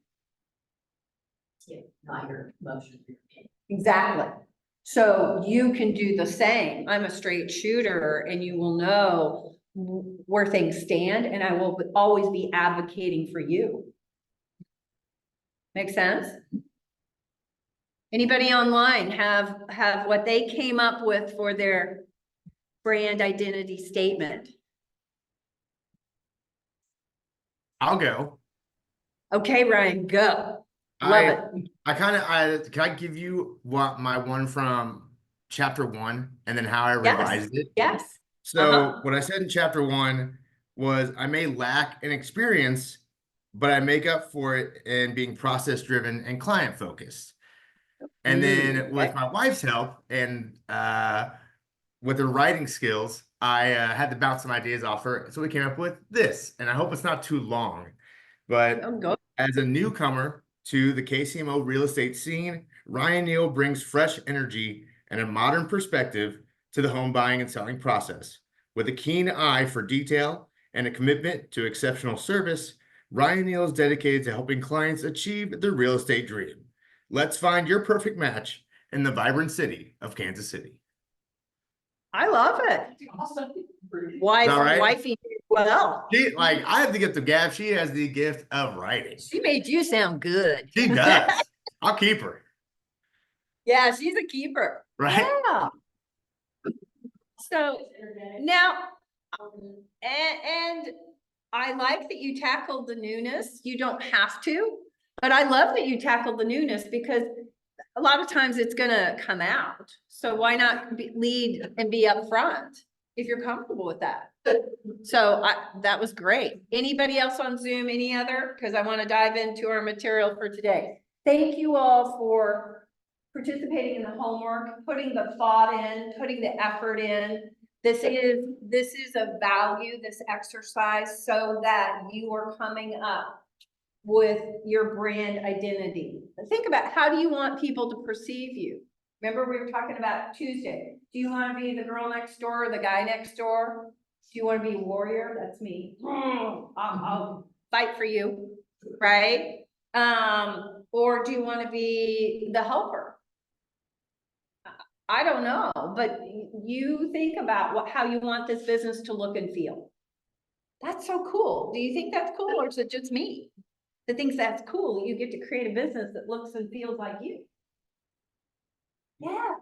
S4: Yeah, not your emotion. Your opinion.
S1: Exactly. So you can do the same. I'm a straight shooter, and you will know where things stand, and I will always be advocating for you. Make sense? Anybody online have what they came up with for their brand identity statement?
S6: I'll go.
S1: Okay, Ryan, go. Love it.
S6: Can I give you what my one from chapter 1 and then how I revised it?
S1: Yes.
S6: So what I said in chapter 1 was I may lack an experience, but I make up for it in being process driven and client focused. And then with my wife's help and with her writing skills, I had to bounce some ideas off her. So we came up with this, and I hope it's not too long. But as a newcomer to the KCMO real estate scene, Ryan Neal brings fresh energy and a modern perspective to the home buying and selling process. With a keen eye for detail and a commitment to exceptional service, Ryan Neal is dedicated to helping clients achieve their real estate dream. Let's find your perfect match in the vibrant city of Kansas City.
S1: I love it.
S4: Awesome.
S1: Wifey, well,
S6: I have the gift of gab. She has the gift of writing.
S1: she made you sound good.
S6: She does. I'll keep her.
S1: Yeah, she's a keeper.
S6: Right?
S1: Yeah. So now, and I like that you tackled the newness. You don't have to, but I love that you tackled the newness, because a lot of times it's gonna come out. So why not lead and be upfront if you're comfortable with that? So that was great. Anybody else on Zoom? Any other? Because I want to dive into our material for today. Thank you all for participating in the homework, putting the thought in, putting the effort in. This is a value, this exercise, so that you are coming up with your brand identity. Think about, how do you want people to perceive you? Remember, we were talking about Tuesday. Do you want to be the girl next door or the guy next door? Do you want to be a warrior? That's me. I'll fight for you, right? Or do you want to be the helper? I don't know, but you think about how you want this business to look and feel. That's so cool. Do you think that's cool, or is it just me that thinks that's cool? You get to create a business that looks and feels like you. Yeah,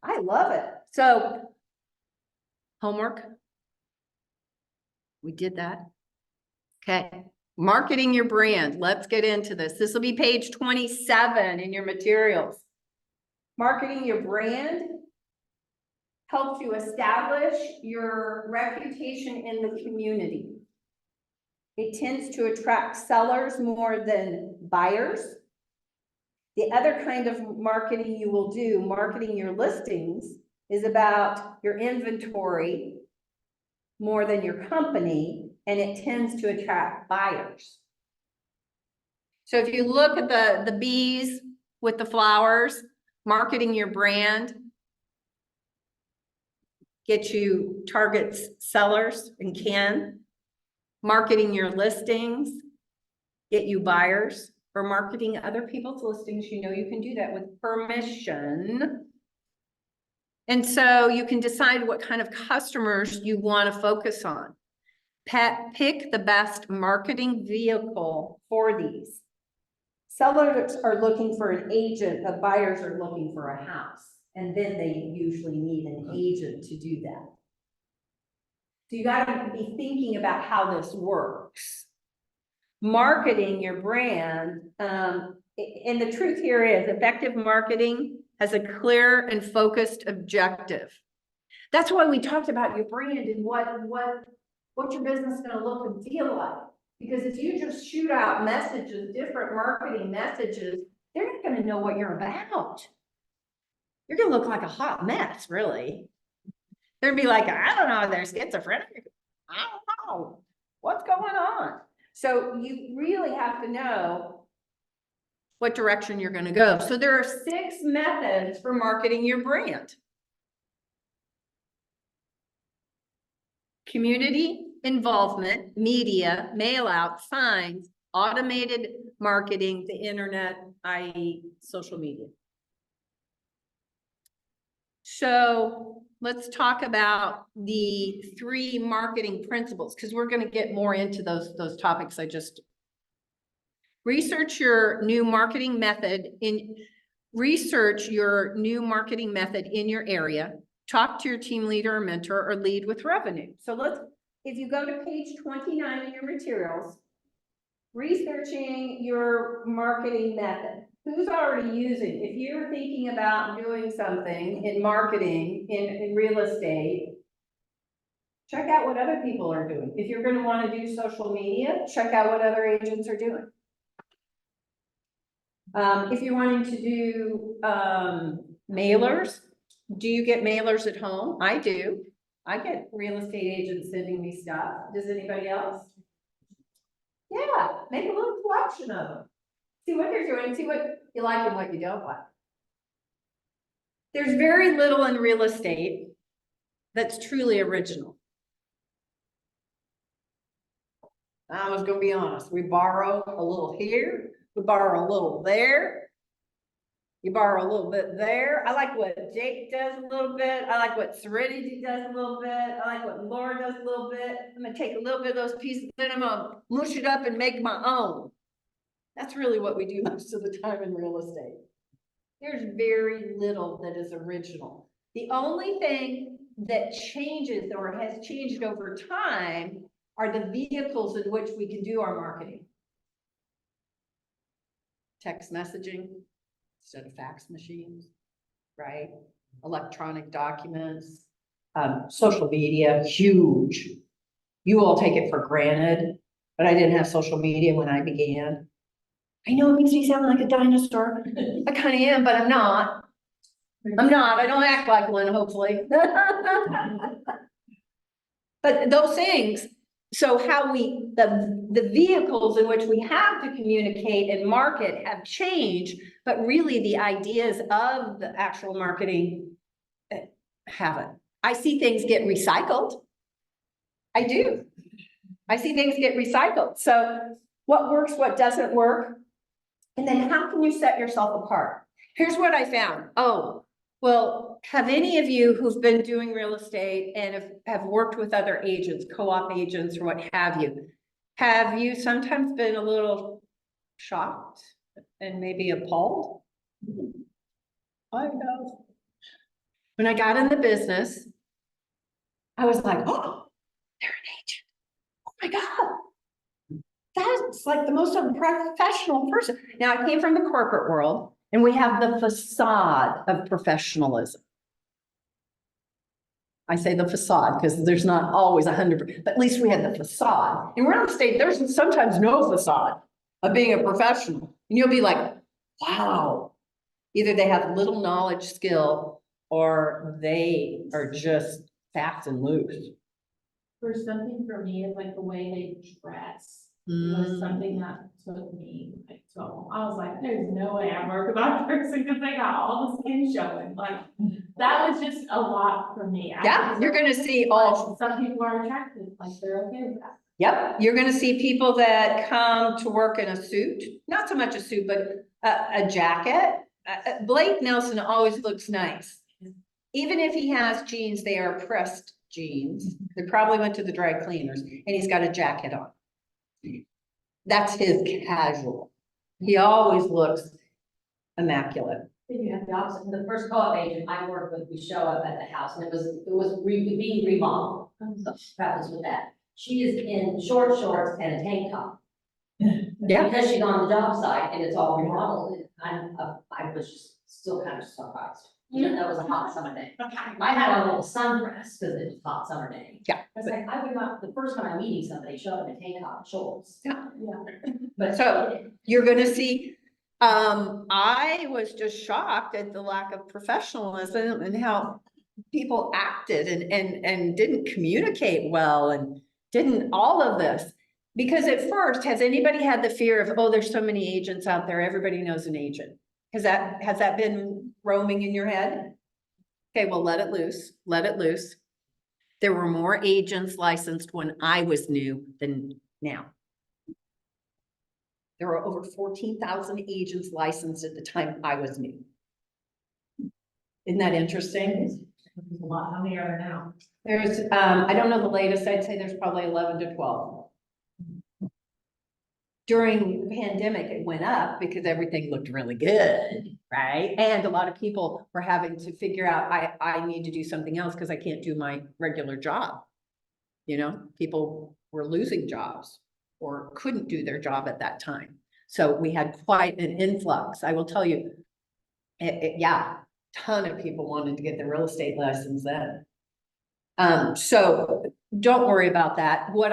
S1: I love it. So, homework. We did that. Okay, marketing your brand. Let's get into this. This will be page 27 in your materials. Marketing your brand helps you establish your reputation in the community. It tends to attract sellers more than buyers. The other kind of marketing you will do, marketing your listings, is about your inventory more than your company, and it tends to attract buyers. So if you look at the bees with the flowers, marketing your brand get you targets sellers and can. Marketing your listings get you buyers. For marketing other people's listings, you know you can do that with permission. And so you can decide what kind of customers you want to focus on. Pick the best marketing vehicle for these. Sellers are looking for an agent, but buyers are looking for a house. And then they usually need an agent to do that. So you gotta be thinking about how this works. Marketing your brand, and the truth here is effective marketing has a clear and focused objective. That's why we talked about your brand and what your business is gonna look and feel like. Because if you just shoot out messages, different marketing messages, they're not gonna know what you're about. You're gonna look like a hot mess, really. They're gonna be like, I don't know, they're schizophrenic. I don't know. What's going on? So you really have to know what direction you're gonna go. So there are 6 methods for marketing your brand. Community involvement, media, mail out, signs, automated marketing, the internet, i.e. social media. So let's talk about the 3 marketing principles, because we're going to get more into those topics. Research your new marketing method in your area. Talk to your team leader or mentor, or lead with revenue. So if you go to page 29 in your materials, researching your marketing method. Who's already using? If you're thinking about doing something in marketing, in real estate, check out what other people are doing. If you're going to want to do social media, check out what other agents are doing. If you're wanting to do mailers, do you get mailers at home? I do. I get real estate agents sending me stuff. Does anybody else? Yeah, make a little collection of them. See what they're doing, see what you like and what you don't like. There's very little in real estate that's truly original. I was gonna be honest, we borrow a little here, we borrow a little there. You borrow a little bit there. I like what Jake does a little bit. I like what Serenity does a little bit. I like what Laura does a little bit. I'm gonna take a little bit of those pieces, then I'm gonna mush it up and make my own. That's really what we do most of the time in real estate. There's very little that is original. The only thing that changes or has changed over time are the vehicles in which we can do our marketing. Text messaging instead of fax machines, right? Electronic documents, social media, huge. You all take it for granted, but I didn't have social media when I began. I know it makes me sound like a dinosaur. I kind of am, but I'm not. I don't act like one, hopefully. But those things, so how the vehicles in which we have to communicate and market have changed, but really the ideas of the actual marketing haven't. I see things get recycled. I do. I see things get recycled. So what works, what doesn't work? And then how can you set yourself apart? Here's what I found. Oh, well, have any of you who've been doing real estate and have worked with other agents, co-op agents or what have you sometimes been a little shocked and maybe appalled? I know. When I got in the business, I was like, oh, they're an agent. Oh my God. That's like the most unprofessional person. Now, I came from the corporate world and we have the facade of professionalism. I say the facade because there's not always 100%, but at least we had the facade. In real estate, there's sometimes no facade of being a professional. And you'll be like, wow, either they have little knowledge, skill, or they are just fast and loose.
S7: For something for me, it's like the way they dress. Was something that took me like so I was like, there's no way I'm working with that person because they got all the skin showing. Like that was just a lot for me.
S1: Yeah, you're gonna see all.
S7: Some people are attracted, like they're okay with that.
S1: Yep, you're gonna see people that come to work in a suit, not so much a suit, but a jacket. Blake Nelson always looks nice. Even if he has jeans, they are pressed jeans. They probably went to the dry cleaners and he's got a jacket on. That's his casual. He always looks immaculate.
S4: You have the opposite. The first co-op agent I worked with, we show up at the house and it was being remodeled. So preface with that. She is in short shorts and a tank top.
S1: Yeah.
S4: Because she's on the job site and it's all remodeled. I was just still kind of surprised. Even though it was a hot summer day. I had a little sundress because it was a hot summer day.
S1: Yeah.
S4: I was like, I would not, the first time I'm meeting somebody, show up in a tank top and shorts.
S1: Yeah.
S4: But
S1: So you're gonna see, I was just shocked at the lack of professionalism and how people acted and didn't communicate well and didn't all of this. Because at first, has anybody had the fear of, oh, there's so many agents out there, everybody knows an agent? Has that been roaming in your head? Okay, well, let it loose, let it loose. There were more agents licensed when I was new than now. There were over 14,000 agents licensed at the time I was new. Isn't that interesting?
S4: a lot, how many are there now?
S1: There's, I don't know the latest, I'd say there's probably 11 to 12. During the pandemic, it went up because everything looked really good, right? And a lot of people were having to figure out, I need to do something else because I can't do my regular job. You know, people were losing jobs or couldn't do their job at that time. So we had quite an influx. I will tell you, yeah, ton of people wanted to get the real estate license then. So don't worry about that. What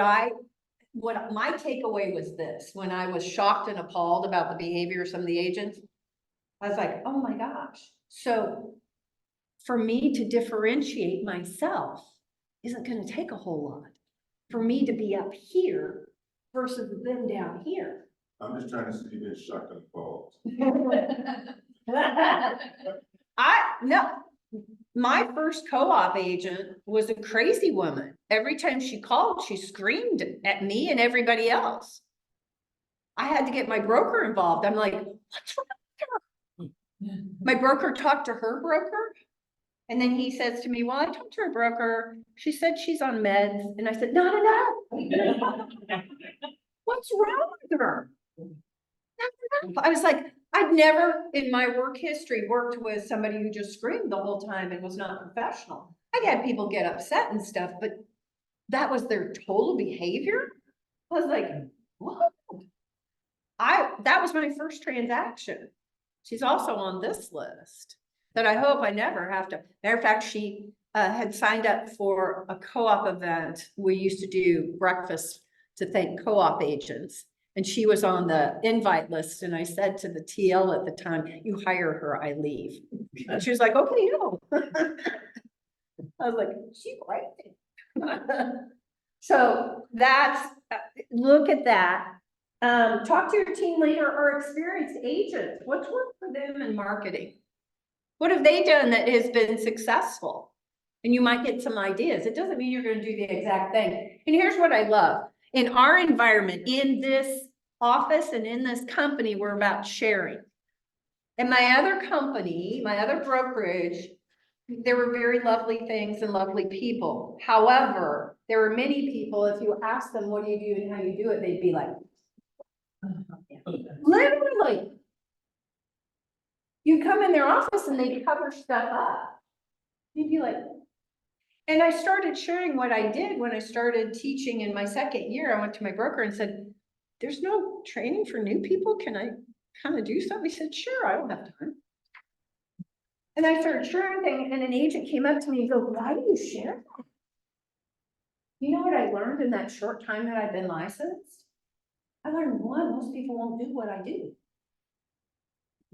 S1: my takeaway was this, when I was shocked and appalled about the behavior of some of the agents, I was like, oh my gosh. So for me to differentiate myself isn't going to take a whole lot. For me to be up here versus them down here.
S9: I'm just trying to see you get shocked and appalled.
S1: No, my first co-op agent was a crazy woman. Every time she called, she screamed at me and everybody else. I had to get my broker involved. I'm like, what's wrong with her? My broker talked to her broker. And then he says to me, well, I talked to her broker. She said she's on meds. And I said, not enough. What's wrong with her? Not enough. I was like, I've never in my work history worked with somebody who just screamed the whole time and was not professional. I'd had people get upset and stuff, but that was their total behavior. I was like, what? That was my first transaction. She's also on this list that I hope I never have to. Matter of fact, she had signed up for a co-op event. We used to do breakfast to thank co-op agents. And she was on the invite list. And I said to the TL at the time, you hire her, I leave. And she was like, okay, no. I was like, she's right. So that's, look at that. Talk to your team leader or experienced agent. What's worked for them in marketing? What have they done that has been successful? And you might get some ideas. It doesn't mean you're going to do the exact thing. And here's what I love. In our environment, in this office and in this company, we're about sharing. And my other company, my other brokerage, there were very lovely things and lovely people. However, there were many people, if you ask them, what do you do and how you do it, they'd be like, literally. You come in their office and they cover stuff up. You'd be like, and I started sharing what I did when I started teaching in my second year. I went to my broker and said, there's no training for new people. Can I kind of do something? He said, sure, I don't have time. And I started sharing things and an agent came up to me and goes, why do you share that? You know what I learned in that short time that I've been licensed? I learned one, most people won't do what I do.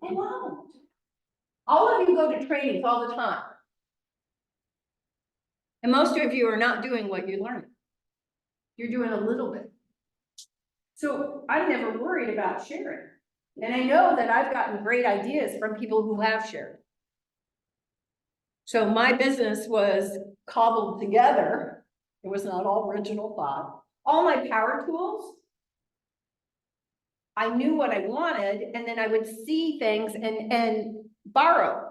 S1: They won't. All of you go to trainings all the time. And most of you are not doing what you learn. You're doing a little bit. So I'm never worried about sharing. And I know that I've gotten great ideas from people who have shared. So my business was cobbled together. It was not all original thought. All my power tools, I knew what I wanted, and then I would see things and borrow.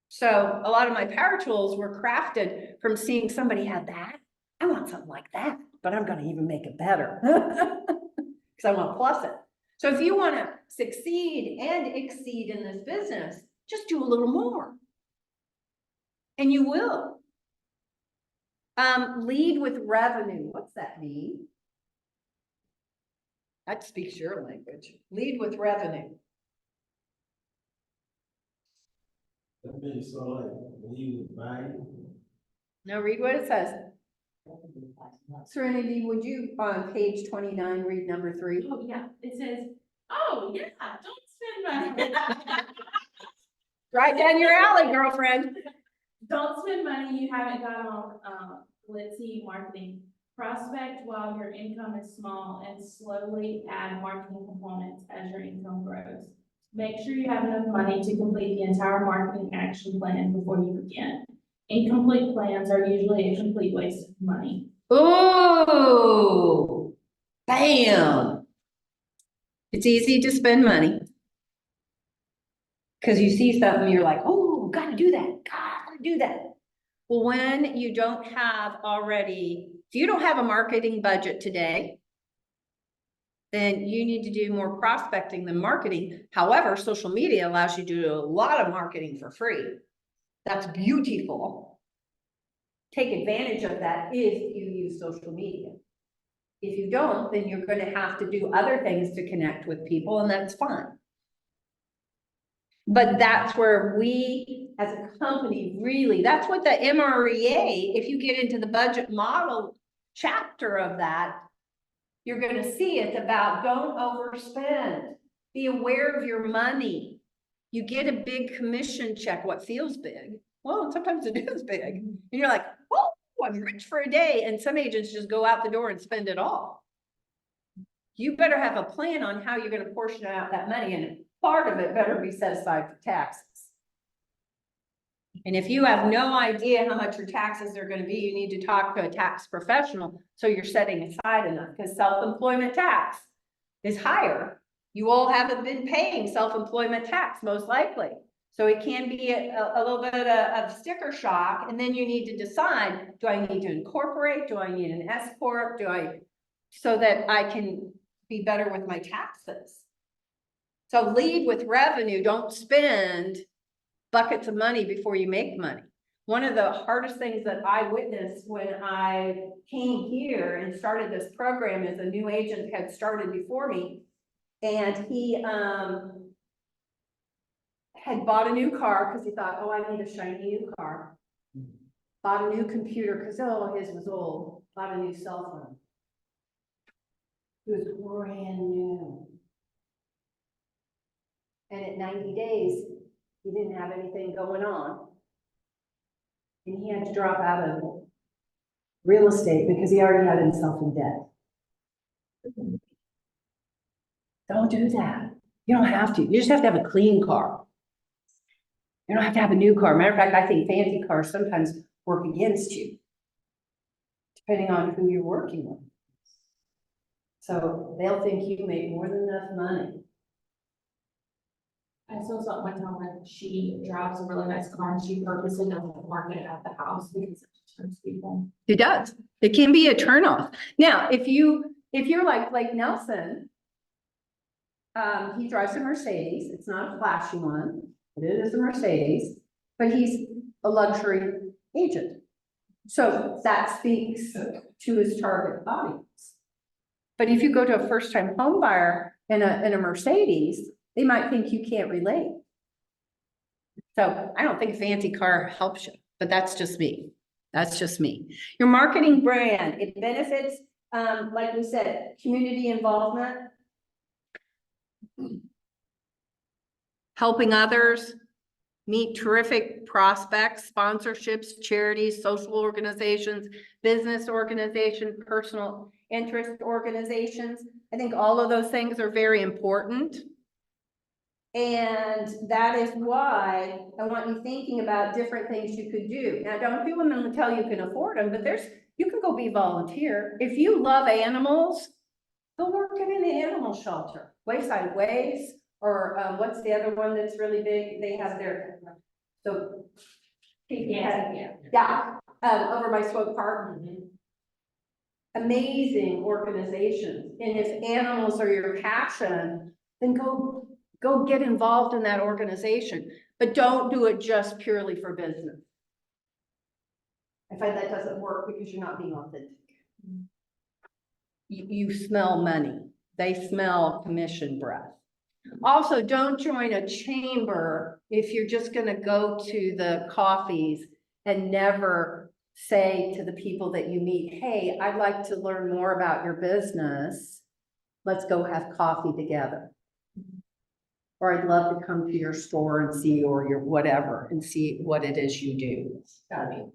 S1: So a lot of my power tools were crafted from seeing somebody had that. I want something like that, but I'm going to even make it better because I want to plus it. So if you want to succeed and exceed in this business, just do a little more. And you will. Lead with revenue. What's that mean? That speaks your language. Lead with revenue.
S5: That made it so like, when he was buying.
S1: Now read what it says. Serenity, would you, on page 29, read number 3?
S7: Oh, yeah, it says, oh, yeah, don't spend money.
S1: Right down your alley, girlfriend.
S7: Don't spend money you haven't got on, let's see, marketing. Prospect while your income is small and slowly add marketing components as your income grows. Make sure you have enough money to complete the entire marketing action plan before you begin. Incomplete plans are usually a complete waste of money.
S1: Ooh, bam. It's easy to spend money. Because you see something, you're like, oh, gotta do that, gotta do that. Well, when you don't have already, if you don't have a marketing budget today, then you need to do more prospecting than marketing. However, social media allows you to do a lot of marketing for free. That's beautiful. Take advantage of that if you use social media. If you don't, then you're going to have to do other things to connect with people, and that's fine. But that's where we, as a company, really, that's what the MREA, if you get into the budget model chapter of that, you're going to see it's about don't overspend. Be aware of your money. You get a big commission check, what feels big. Well, sometimes it is big. And you're like, oh, I'm rich for a day. And some agents just go out the door and spend it all. You better have a plan on how you're going to portion out that money, and part of it better be set aside for taxes. And if you have no idea how much your taxes are going to be, you need to talk to a tax professional so you're setting aside enough, because self-employment tax is higher. You all haven't been paying self-employment tax, most likely. So it can be a little bit of sticker shock, and then you need to decide, do I need to incorporate? Do I need an S corp? So that I can be better with my taxes? So lead with revenue, don't spend buckets of money before you make money. One of the hardest things that I witnessed when I came here and started this program is a new agent had started before me, and he had bought a new car because he thought, oh, I need a shiny new car. Bought a new computer because, oh, his was old. Bought a new cell phone. It was brand new. And at 90 days, he didn't have anything going on. And he had to drop out of real estate because he already had himself in debt. Don't do that. You don't have to. You just have to have a clean car. You don't have to have a new car. Matter of fact, I think fancy cars sometimes work against you, depending on who you're working with. So they'll think you make more than enough money.
S7: I saw something one time where she drives a really nice car and she purposely doesn't park it at the house because it turns people.
S1: It does. It can be a turnoff. Now, if you're like Blake Nelson, he drives a Mercedes. It's not a flashy one, but it is a Mercedes, but he's a luxury agent. So that speaks to his target audience. But if you go to a first-time home buyer in a Mercedes, they might think you can't relate. So I don't think a fancy car helps you, but that's just me. That's just me. Your marketing brand, it benefits, like we said, community involvement, helping others, meet terrific prospects, sponsorships, charities, social organizations, business organizations, personal interest organizations. I think all of those things are very important. And that is why I want you thinking about different things you could do. Now, don't do them until you can afford them, but you can go be volunteer. If you love animals, go work in an animal shelter, Wayside Ways, or what's the other one that's really big? They have their, so. Yeah, over by Swope Park. Amazing organizations. And if animals are your passion, then go get involved in that organization, but don't do it just purely for business. I find that doesn't work because you're not being authentic. You smell money. They smell commission breath. Also, don't join a chamber if you're just gonna go to the coffees and never say to the people that you meet, hey, I'd like to learn more about your business. Let's go have coffee together. Or I'd love to come to your store and see, or your whatever, and see what it is you do.
S4: Gotta be.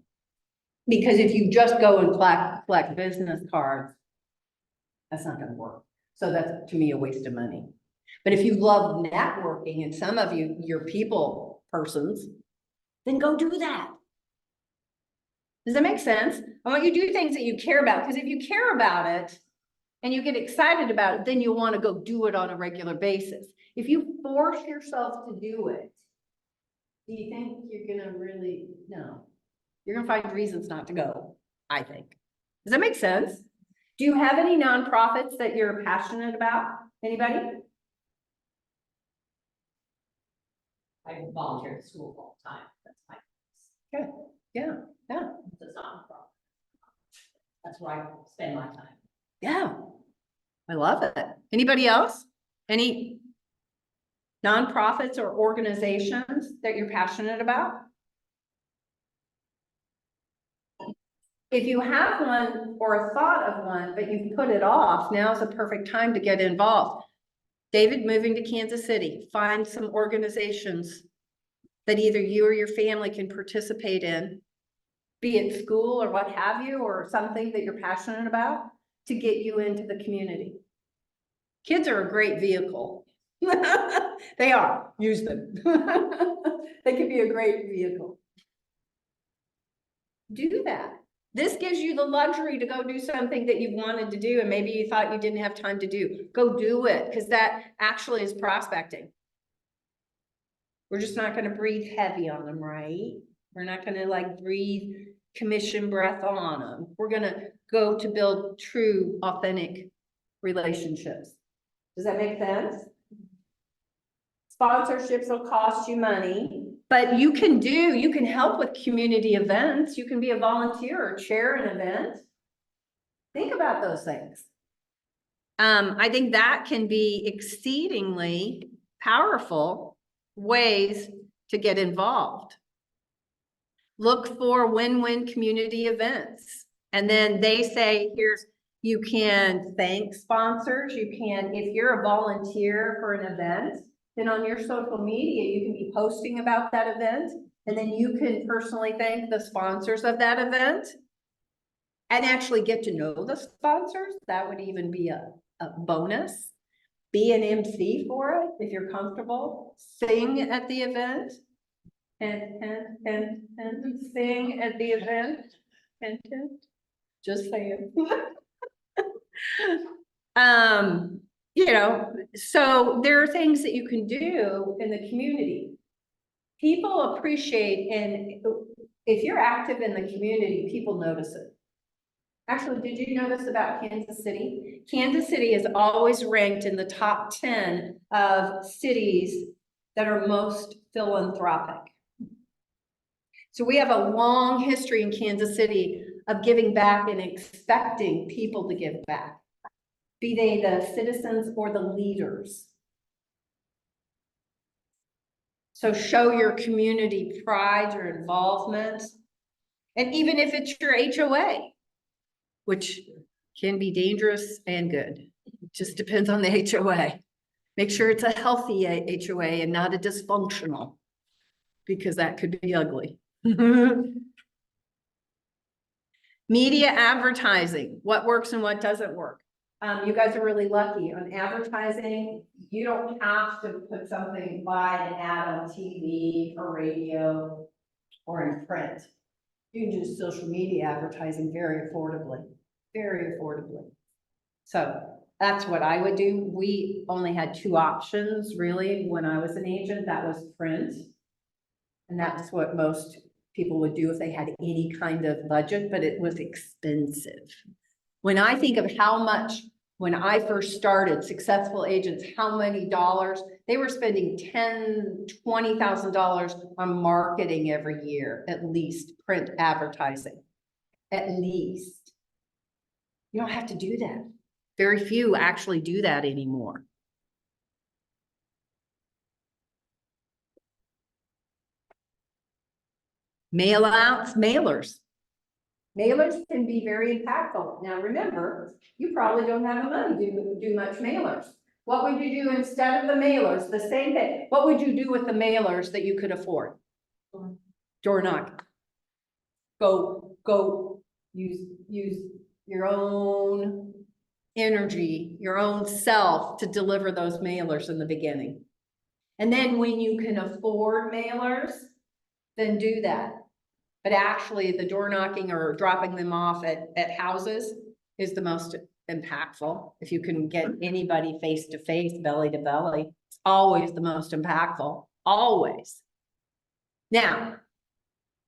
S1: Because if you just go and collect business cards, that's not gonna work. So that's, to me, a waste of money. But if you love networking, and some of you, you're people persons, then go do that. Does that make sense? I want you to do things that you care about, because if you care about it and you get excited about it, then you'll want to go do it on a regular basis. If you force yourself to do it, do you think you're gonna really, no. You're gonna find reasons not to go, I think. Does that make sense? Do you have any nonprofits that you're passionate about? Anybody?
S4: I volunteer at school all the time, that's my.
S1: Yeah,
S4: It's not a problem. That's where I spend my time.
S1: yeah. I love it. Anybody else? Any nonprofits or organizations that you're passionate about? If you have one or a thought of one, but you've put it off, now's the perfect time to get involved. David, moving to Kansas City, find some organizations that either you or your family can participate in, be it school or what have you, or something that you're passionate about, to get you into the community. Kids are a great vehicle. They are, use them. They can be a great vehicle. Do that. This gives you the luxury to go do something that you've wanted to do and maybe you thought you didn't have time to do. Go do it, because that actually is prospecting. We're just not gonna breathe heavy on them, right? We're not gonna like breathe commission breath on them. We're gonna go to build true, authentic relationships. Does that make sense? Sponsorships will cost you money, but you can help with community events. You can be a volunteer or chair an event. Think about those things. I think that can be exceedingly powerful ways to get involved. Look for win-win community events. And then they say, you can thank sponsors. You can, if you're a volunteer for an event, then on your social media, you can be posting about that event. And then you can personally thank the sponsors of that event and actually get to know the sponsors. That would even be a bonus. Be an MC for it if you're comfortable. Sing at the event. And sing at the event. And just saying. You know, so there are things that you can do in the community. People appreciate, and if you're active in the community, people notice it. Actually, did you notice about Kansas City? Kansas City is always ranked in the top 10 of cities that are most philanthropic. So we have a long history in Kansas City of giving back and expecting people to give back, be they the citizens or the leaders. So show your community pride, your involvement, and even if it's your HOA, which can be dangerous and good. It just depends on the HOA. Make sure it's a healthy HOA and not a dysfunctional, because that could be ugly. Media advertising, what works and what doesn't work. You guys are really lucky on advertising. You don't have to put something, buy an ad on TV or radio or in print. You can do social media advertising very affordably, very affordably. So that's what I would do. We only had 2 options really when I was an agent. That was print. And that's what most people would do if they had any kind of budget, but it was expensive. When I think of how much, when I first started, successful agents, how many dollars, they were spending $10,000, $20,000 on marketing every year, at least print advertising, at least. You don't have to do that. Very few actually do that anymore. Mail outs, mailers. Mailers can be very impactful. Now, remember, you probably don't have the money to do much mailers. What would you do instead of the mailers? The same thing. What would you do with the mailers that you could afford? Door knock. Go, use your own energy, your own self to deliver those mailers in the beginning. And then when you can afford mailers, then do that. But actually, the door knocking or dropping them off at houses is the most impactful. If you can get anybody face to face, belly to belly, it's always the most impactful, always. Now,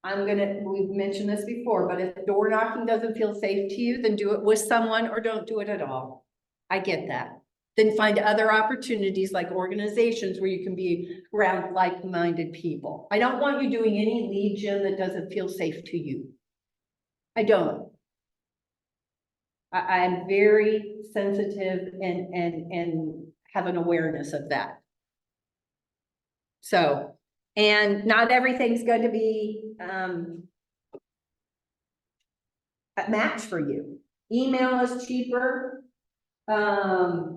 S1: we've mentioned this before, but if door knocking doesn't feel safe to you, then do it with someone or don't do it at all. I get that. Then find other opportunities like organizations where you can be around like-minded people. I don't want you doing any lead gen that doesn't feel safe to you. I don't. I am very sensitive and have an awareness of that. So, and not everything's going to be a match for you. Email is cheaper.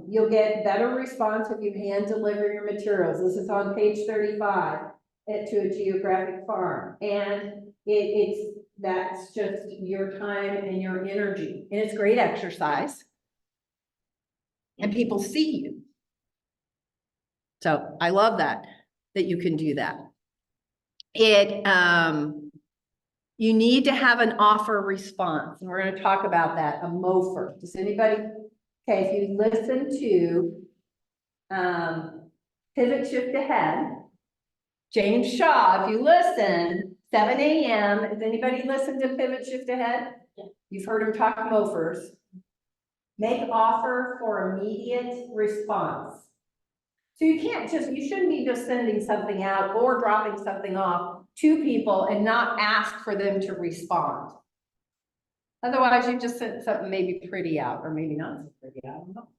S1: You'll get better response if you hand deliver your materials. This is on page 35 to a geographic farm. And that's just your time and your energy. And it's great exercise. And people see you. So I love that you can do that. You need to have an offer response. And we're going to talk about that, a MOFR. Does anybody? Okay, if you listen to Pivot Shift Ahead, James Shaw, if you listen, 7 a.m., has anybody listened to Pivot Shift Ahead?
S2: Yeah.
S1: You've heard him talk MOFRs. Make offer for immediate response. So you shouldn't be just sending something out or dropping something off to people and not ask for them to respond. Otherwise, you just sent something maybe pretty out, or maybe not so pretty, I don't know.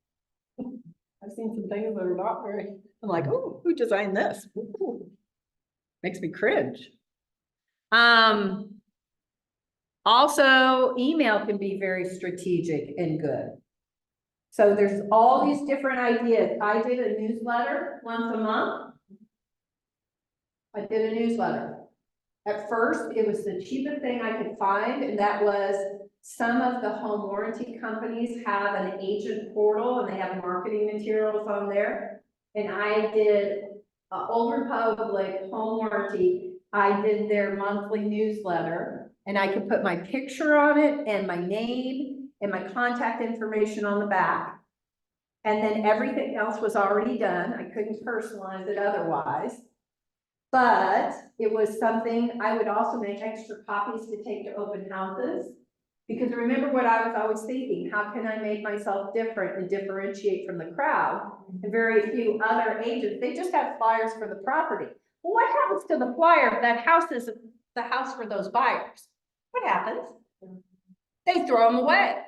S1: I've seen some things that are not very, I'm like, oh, who designed this? Ooh. Makes me cringe. Also, email can be very strategic and good. So there's all these different ideas. I did a newsletter once a month. I did a newsletter. At first, it was the cheapest thing I could find, and that was some of the home warranty companies have an agent portal and they have marketing materials on there. And I did Old Republic Home Warranty. I did their monthly newsletter, and I could put my picture on it and my name and my contact information on the back. And then everything else was already done. I couldn't personalize it otherwise. But it was something I would also make extra copies to take to open houses. Because remember what I was always thinking, how can I make myself different and differentiate from the crowd? And very few other agents, they just have flyers for the property. Well, what happens to the flyer if that house is the house for those buyers? What happens? They throw them away.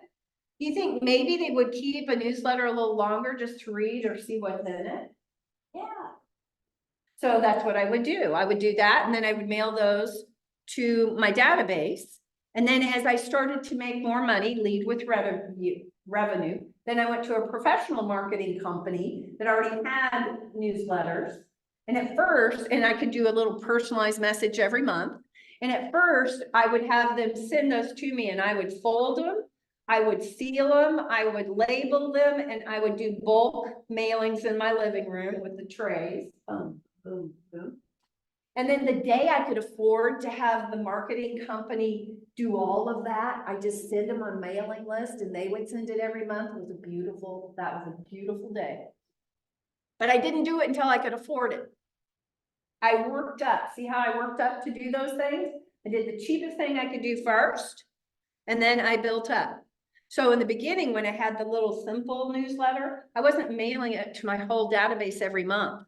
S1: You think maybe they would keep a newsletter a little longer just to read or see what's in it? Yeah. So that's what I would do. I would do that, and then I would mail those to my database. And then as I started to make more money, lead with revenue, then I went to a professional marketing company that already had newsletters. And at first, and I could do a little personalized message every month. And at first, I would have them send those to me, and I would fold them, I would seal them, I would label them, and I would do bulk mailings in my living room with the trays. Boom, boom, boom. And then the day I could afford to have the marketing company do all of that, I just send them on mailing list and they would send it every month. That was a beautiful day. But I didn't do it until I could afford it. I worked up. See how I worked up to do those things? I did the cheapest thing I could do first, and then I built up. So in the beginning, when I had the little simple newsletter, I wasn't mailing it to my whole database every month.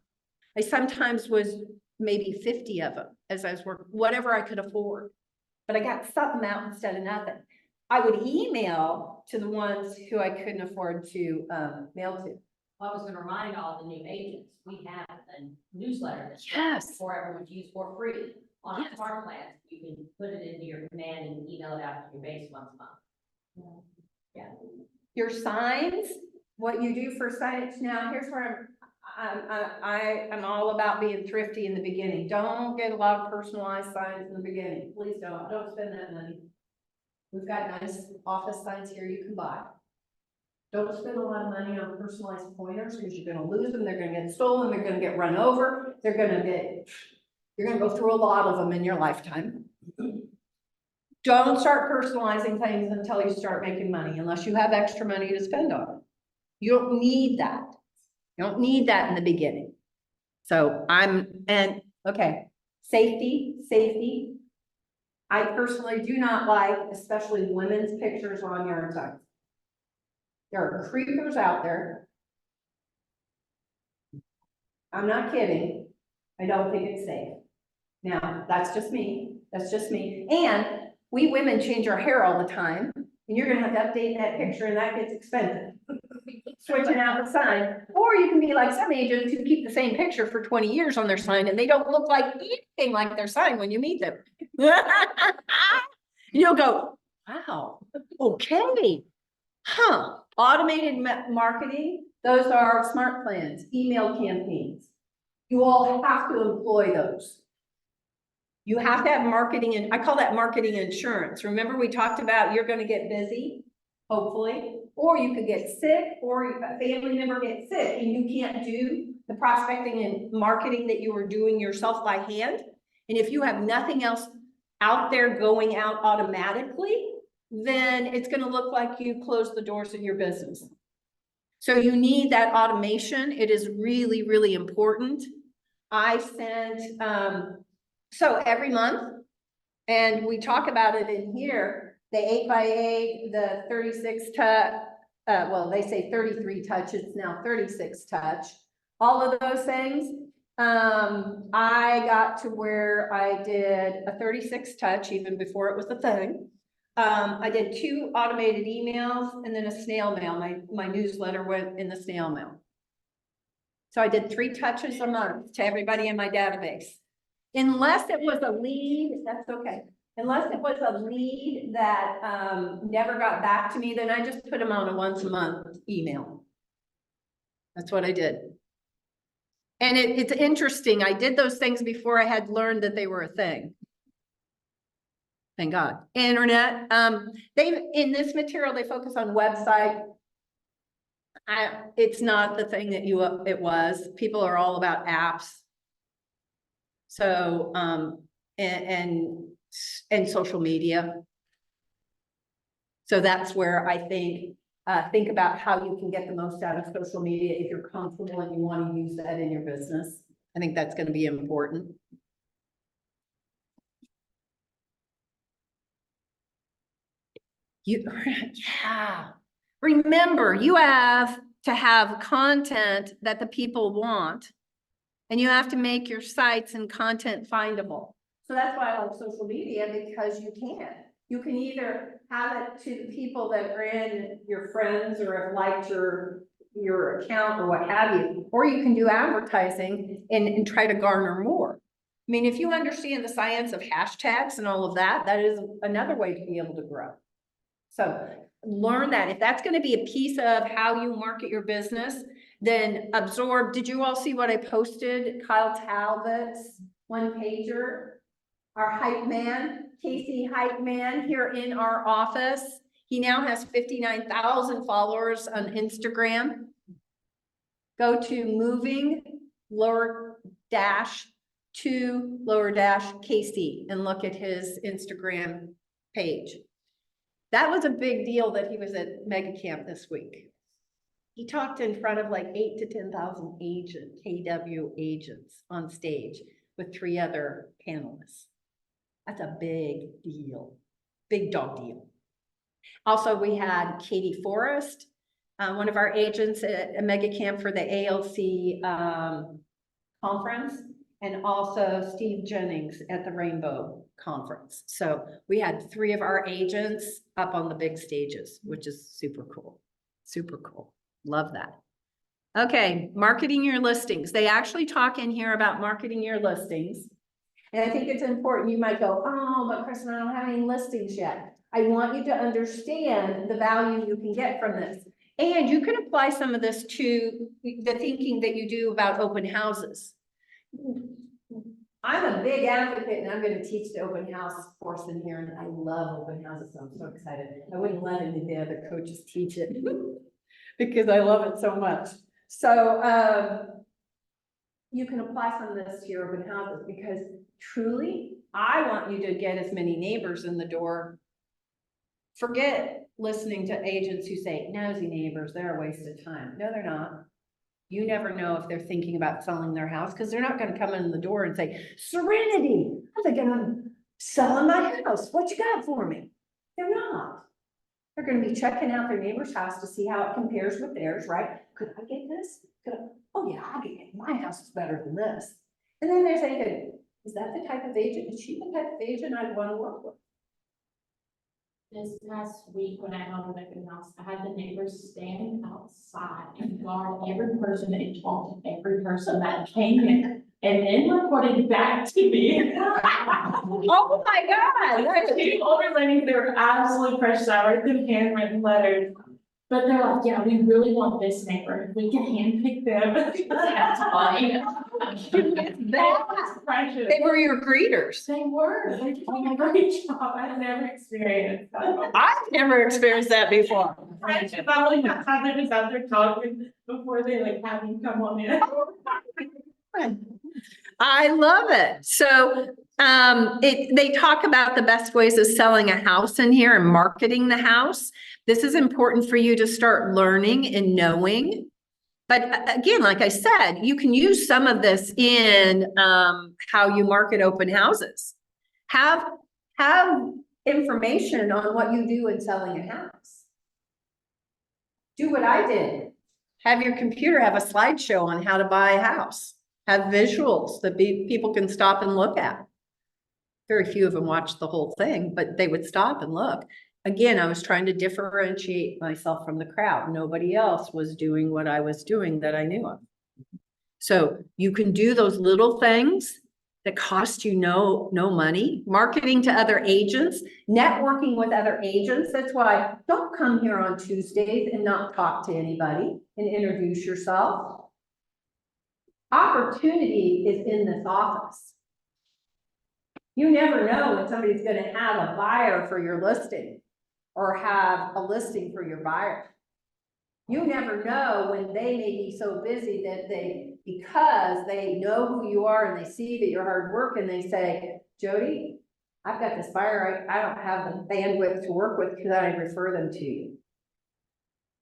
S1: I sometimes was maybe 50 of them as I was working, whatever I could afford. But I got something out instead of nothing. I would email to the ones who I couldn't afford to mail to.
S2: Well, I was gonna remind all the new agents, we have a newsletter that's
S1: Yes.
S2: for everyone to use for free.
S4: On a
S1: Yes.
S4: smart plan, you can put it into your command and email it out to your base once a month. Yeah.
S1: Your signs, what you do for signage, now, here's where I'm all about being thrifty in the beginning. Don't get a lot of personalized signs in the beginning. Please don't spend that money. We've got nice office signs here you can buy. Don't spend a lot of money on personalized pointers because you're gonna lose them, they're gonna get stolen, they're gonna get run over, you're gonna go through a lot of them in your lifetime. Don't start personalizing things until you start making money, unless you have extra money to spend on it. You don't need that. You don't need that in the beginning. So safety. I personally do not like, especially women's pictures on yard signs. There are creepers out there. I'm not kidding. I don't think it's safe. Now, that's just me. And we women change our hair all the time, and you're gonna have to update that picture, and that gets expensive. Switching out the sign, or you can be like some agents who keep the same picture for 20 years on their sign, and they don't look like anything like their sign when you meet them. You'll go, wow, okay. Huh, automated marketing, those are smart plans, email campaigns. You all have to employ those. You have to have marketing, and I call that marketing insurance. Remember, we talked about you're gonna get busy, hopefully, or you could get sick, or a family member gets sick and you can't do the prospecting and marketing that you were doing yourself by hand. And if you have nothing else out there going out automatically, then it's gonna look like you closed the doors of your business. So you need that automation. It is really, really important. I sent, so every month, and we talk about it in here, the 8x8, the 36 touch, well, they say 33 touch, it's now 36 touch. All of those things, I got to where I did a 36 touch even before it was a thing. I did 2 automated emails and then a snail mail. My newsletter went in the snail mail. So I did 3 touches a month to everybody in my database. Unless it was a lead, that's okay. Unless it was a lead that never got back to me, then I just put them on a once a month email. That's what I did. And it's interesting. I did those things before I had learned that they were a thing. Thank God. Internet. In this material, they focus on website. It's not the thing that it was. People are all about apps. So, and social media. So that's where I think about how you can get the most out of social media if you're comfortable and you want to use that in your business. I think that's going to be important. Yeah. Remember, you have to have content that the people want. And you have to make your sites and content findable. So that's why I like social media, because you can. You can either have it to the people that are in your friends or have liked your account or what have you, or you can do advertising and try to garner more. I mean, if you understand the science of hashtags and all of that, that is another way to be able to grow. So learn that. If that's going to be a piece of how you market your business, then absorb. Did you all see what I posted? Kyle Talbot's one-pager, our hype man, Casey Hype Man here in our office. He now has 59,000 followers on Instagram. Go to moving _KC and look at his Instagram page. That was a big deal that he was at Mega Camp this week. He talked in front of like 8,000 to 10,000 KW agents on stage with 3 other panelists. That's a big deal, big dog deal. Also, we had Katie Forrest, one of our agents at a Mega Camp for the ALC conference, and also Steve Jennings at the Rainbow Conference. So we had 3 of our agents up on the big stages, which is super cool. Super cool. Love that. Okay, marketing your listings. They actually talk in here about marketing your listings. And I think it's important, you might go, oh, but Kristen, I don't have any listings yet. I want you to understand the value you can get from this. And you can apply some of this to the thinking that you do about open houses. I'm a big advocate, and I'm gonna teach the open house course in here, and I love open houses, so I'm so excited. I wouldn't let any of the other coaches teach it because I love it so much. So, you can apply some of this to your open houses, because truly, I want you to get as many neighbors in the door. Forget listening to agents who say nosy neighbors, they're a waste of time. No, they're not. You never know if they're thinking about selling their house, because they're not gonna come in the door and say, Serenity, I'm thinking I'm selling my house. What you got for me? They're not. They're gonna be checking out their neighbor's house to see how it compares with theirs, right? Could I get this? Oh yeah, I can get, my house is better than this. And then they're thinking, is that the type of agent? Is she the type of agent I'd wanna work with?
S7: This past week when I held an open house, I had the neighbors stand outside and guard every person and talk to every person that came in. And then reported back to me.
S1: Oh my God.
S7: Two older ladies, they were absolutely precious. I wrote them handwritten letters. But they're like, yeah, we really want this neighbor. If we can handpick them. That's fine.
S1: That
S7: was precious.
S1: They were your greeters.
S7: They were. They did a great job. I had never experienced that.
S1: I've never experienced that before.
S7: Friendship, I like how they're just out there talking before they like have you come on in.
S1: I love it. So, they talk about the best ways of selling a house in here and marketing the house. This is important for you to start learning and knowing. But again, like I said, you can use some of this in, how you market open houses. Have information on what you do in selling a house. Do what I did. Have your computer have a slideshow on how to buy a house. Have visuals that people can stop and look at. Very few of them watched the whole thing, but they would stop and look. Again, I was trying to differentiate myself from the crowd. Nobody else was doing what I was doing that I knew of. So you can do those little things that cost you no money. Marketing to other agents, networking with other agents. That's why don't come here on Tuesdays and not talk to anybody and introduce yourself. Opportunity is in this office. You never know when somebody's gonna have a buyer for your listing or have a listing for your buyer. You never know when they may be so busy that because they know who you are and they see that you're hard work and they say, Jody, I've got this buyer, I don't have the bandwidth to work with, could I refer them to you?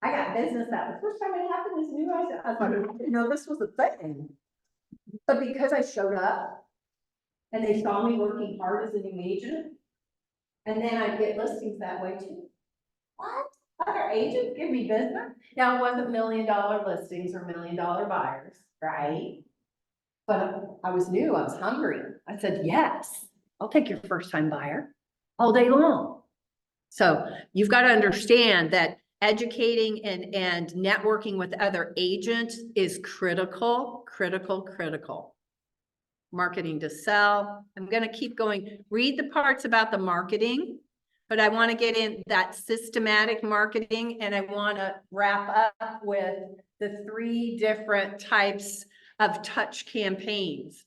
S1: I got business that the first time it happened is new. I was like, you know, this was a thing. But because I showed up and they saw me working hard as a new agent, and then I get listings that way too. What? Other agents give me business? Now, it wasn't $1 million listings or $1 million buyers, right? But I was new, I was hungry. I said, yes, I'll take your first time buyer all day long. So you've got to understand that educating and networking with other agents is critical. Marketing to sell. I'm going to keep going. Read the parts about the marketing, but I want to get in that systematic marketing, and I want to wrap up with the 3 different types of touch campaigns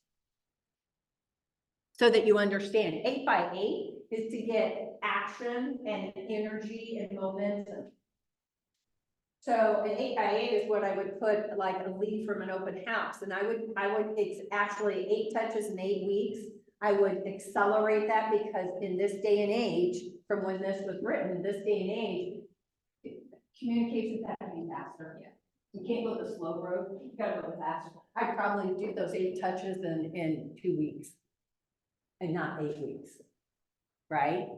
S1: so that you understand. 8x8 is to get action and energy and momentum. So an 8x8 is what I would put like a lead from an open house. And I would, it's actually 8 touches in 8 weeks. I would accelerate that because in this day and age, from when this was written, this day and age, communications have to be faster. Yeah. You can't go the slow road, you gotta go faster. I'd probably do those 8 touches in 2 weeks and not 8 weeks, right?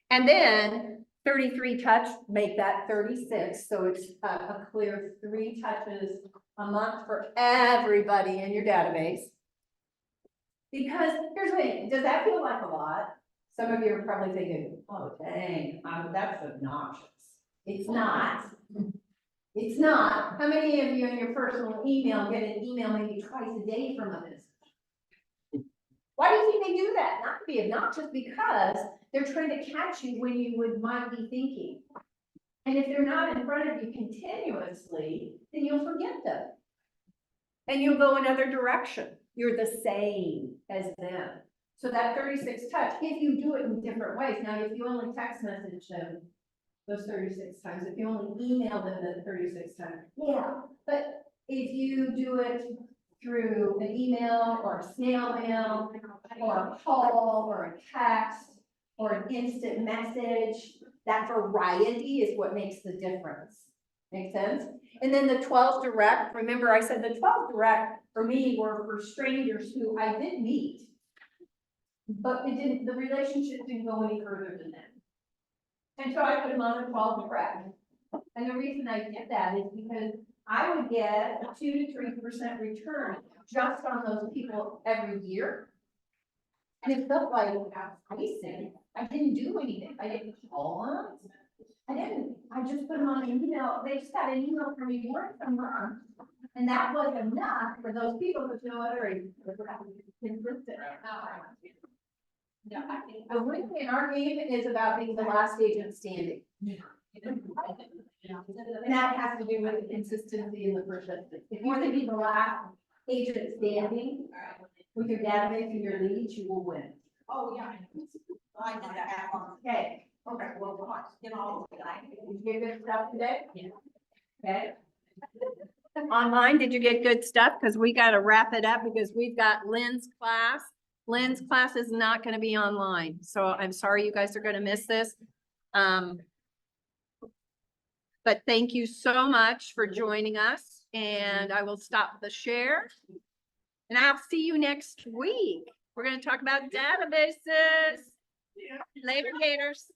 S1: And then 33 touch, make that 36. So it's a clear 3 touches a month for everybody in your database. Because here's the thing, does that feel like a lot? Some of you are probably thinking, oh, dang, that's obnoxious. It's not. It's not. How many of you in your personal email get an email maybe twice a day from a business? Why do you think they do that? Not to be obnoxious, because they're trying to catch you when you might be thinking. And if they're not in front of you continuously, then you'll forget them. And you'll go another direction. You're the same as them. So that 36 touch, if you do it in different ways, now if you only text message them those 36 times, if you only email them the 36 times, yeah. But if you do it through an email or a snail mail or a call or a text or an instant message, that variety is what makes the difference. Make sense? And then the 12 direct, remember I said the 12 direct for me were for strangers who I did meet. But the relationship didn't go any further than that. And so I put them on the 12 direct. And the reason I did that is because I would get a 2 to 3% return just on those people every year. And it felt like icing. I didn't do anything. I didn't call them. I just put them on an email. They just got an email from me once a month. And that was enough for those people with no other reason. Consistent.
S4: No, I think.
S1: The win in our game is about being the last agent standing. And that has to do with the consistency and the persistence. If you want to be the last agent standing with your database and your leads, you will win.
S4: Oh, yeah. I did that.
S1: Okay.
S4: Okay, well, we'll get all of it.
S1: Did you get good stuff today?
S4: Yeah.
S1: Okay. Online, did you get good stuff? Because we got to wrap it up because we've got Lynn's class. Lynn's class is not going to be online. So I'm sorry you guys are going to miss this. But thank you so much for joining us, and I will stop the share. And I'll see you next week. We're going to talk about databases. Later, gators.